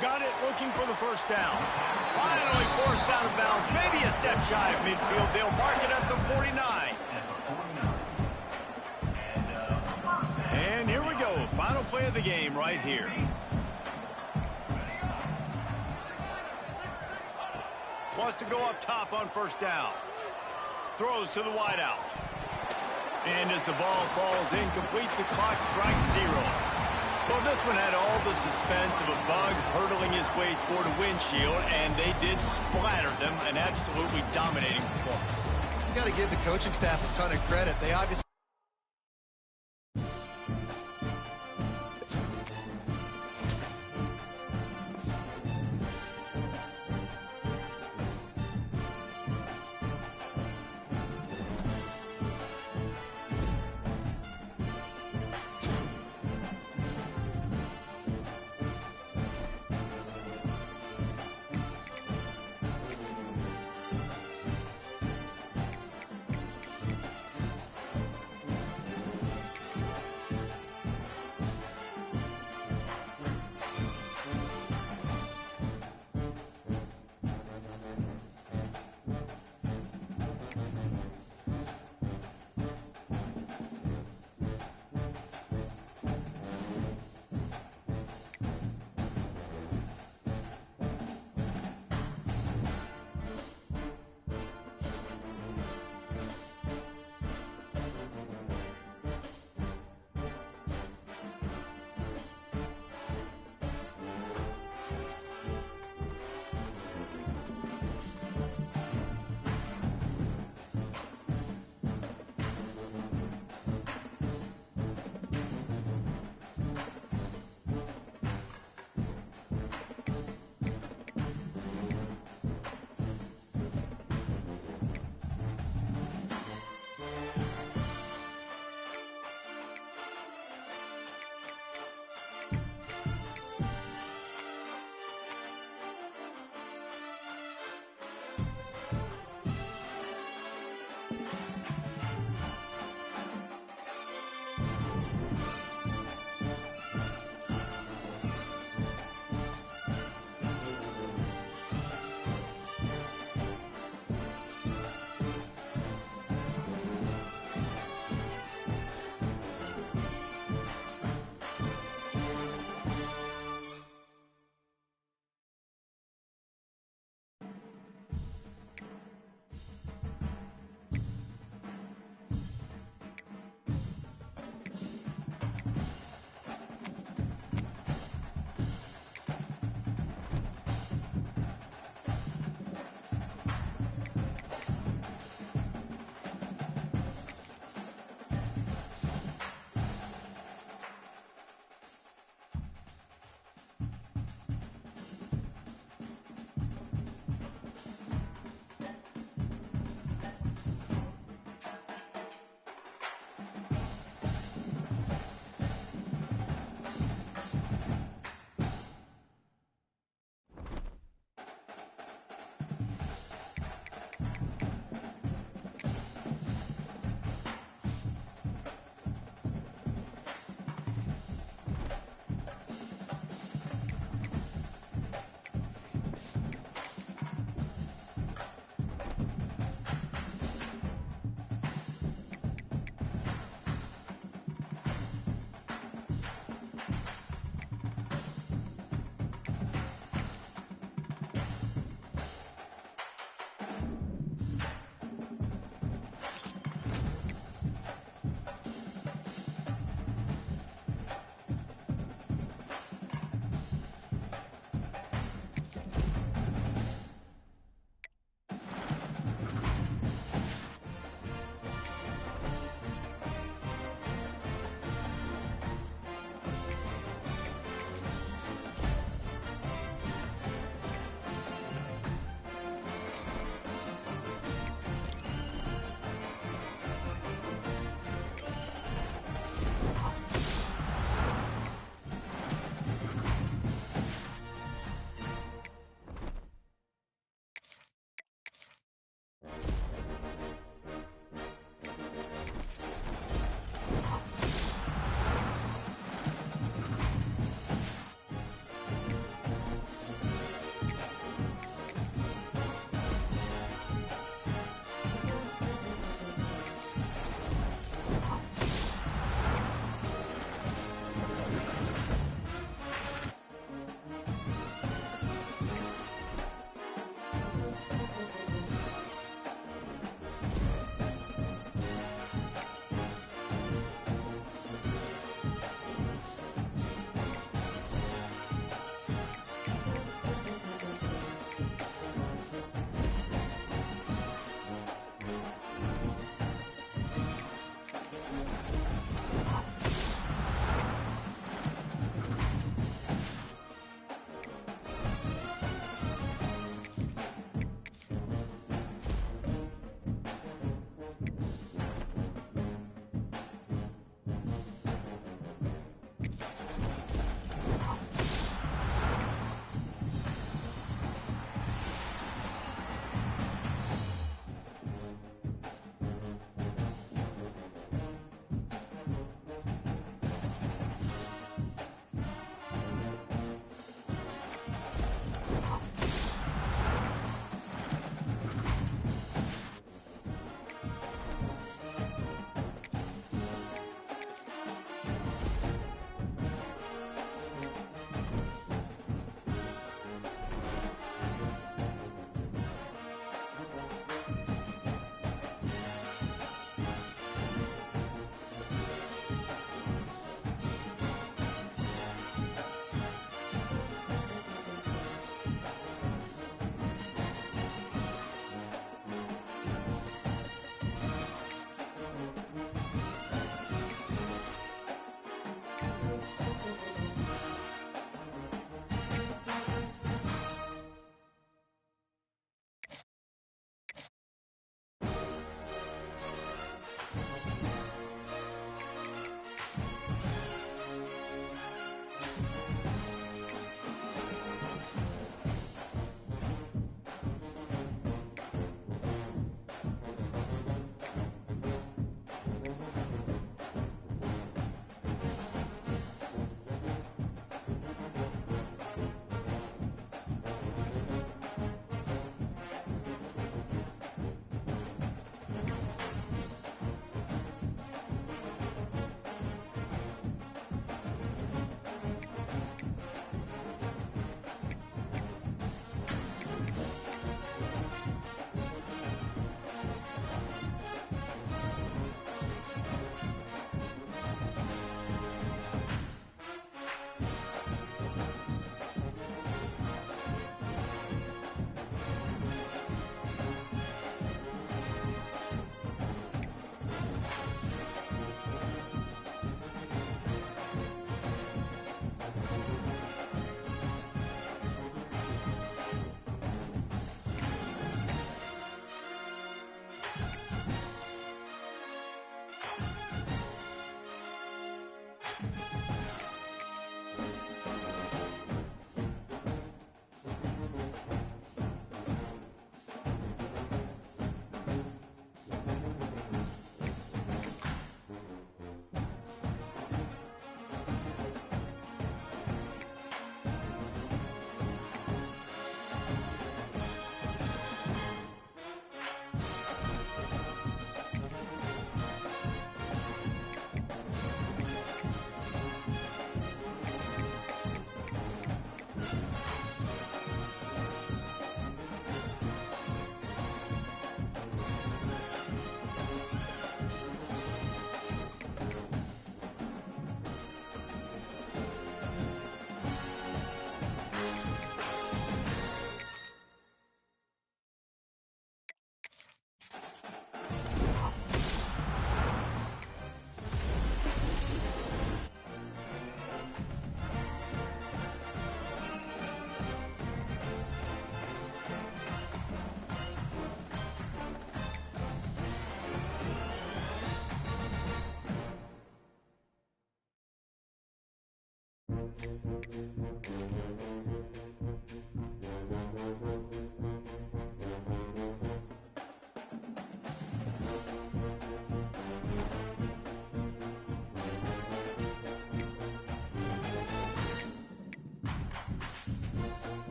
Got it, looking for the 1st down. Finally forced out of bounds. Maybe a step shy of midfield. They'll mark it at the 49. And here we go. Final play of the game right here. Wants to go up top on 1st down. Throws to the wideout. And as the ball falls incomplete, the clock strikes 0. Well, this one had all the suspense of a bug hurtling his way toward a windshield, and they did splatter them, an absolutely dominating performance. You got to give the coaching staff a ton of credit. They obviously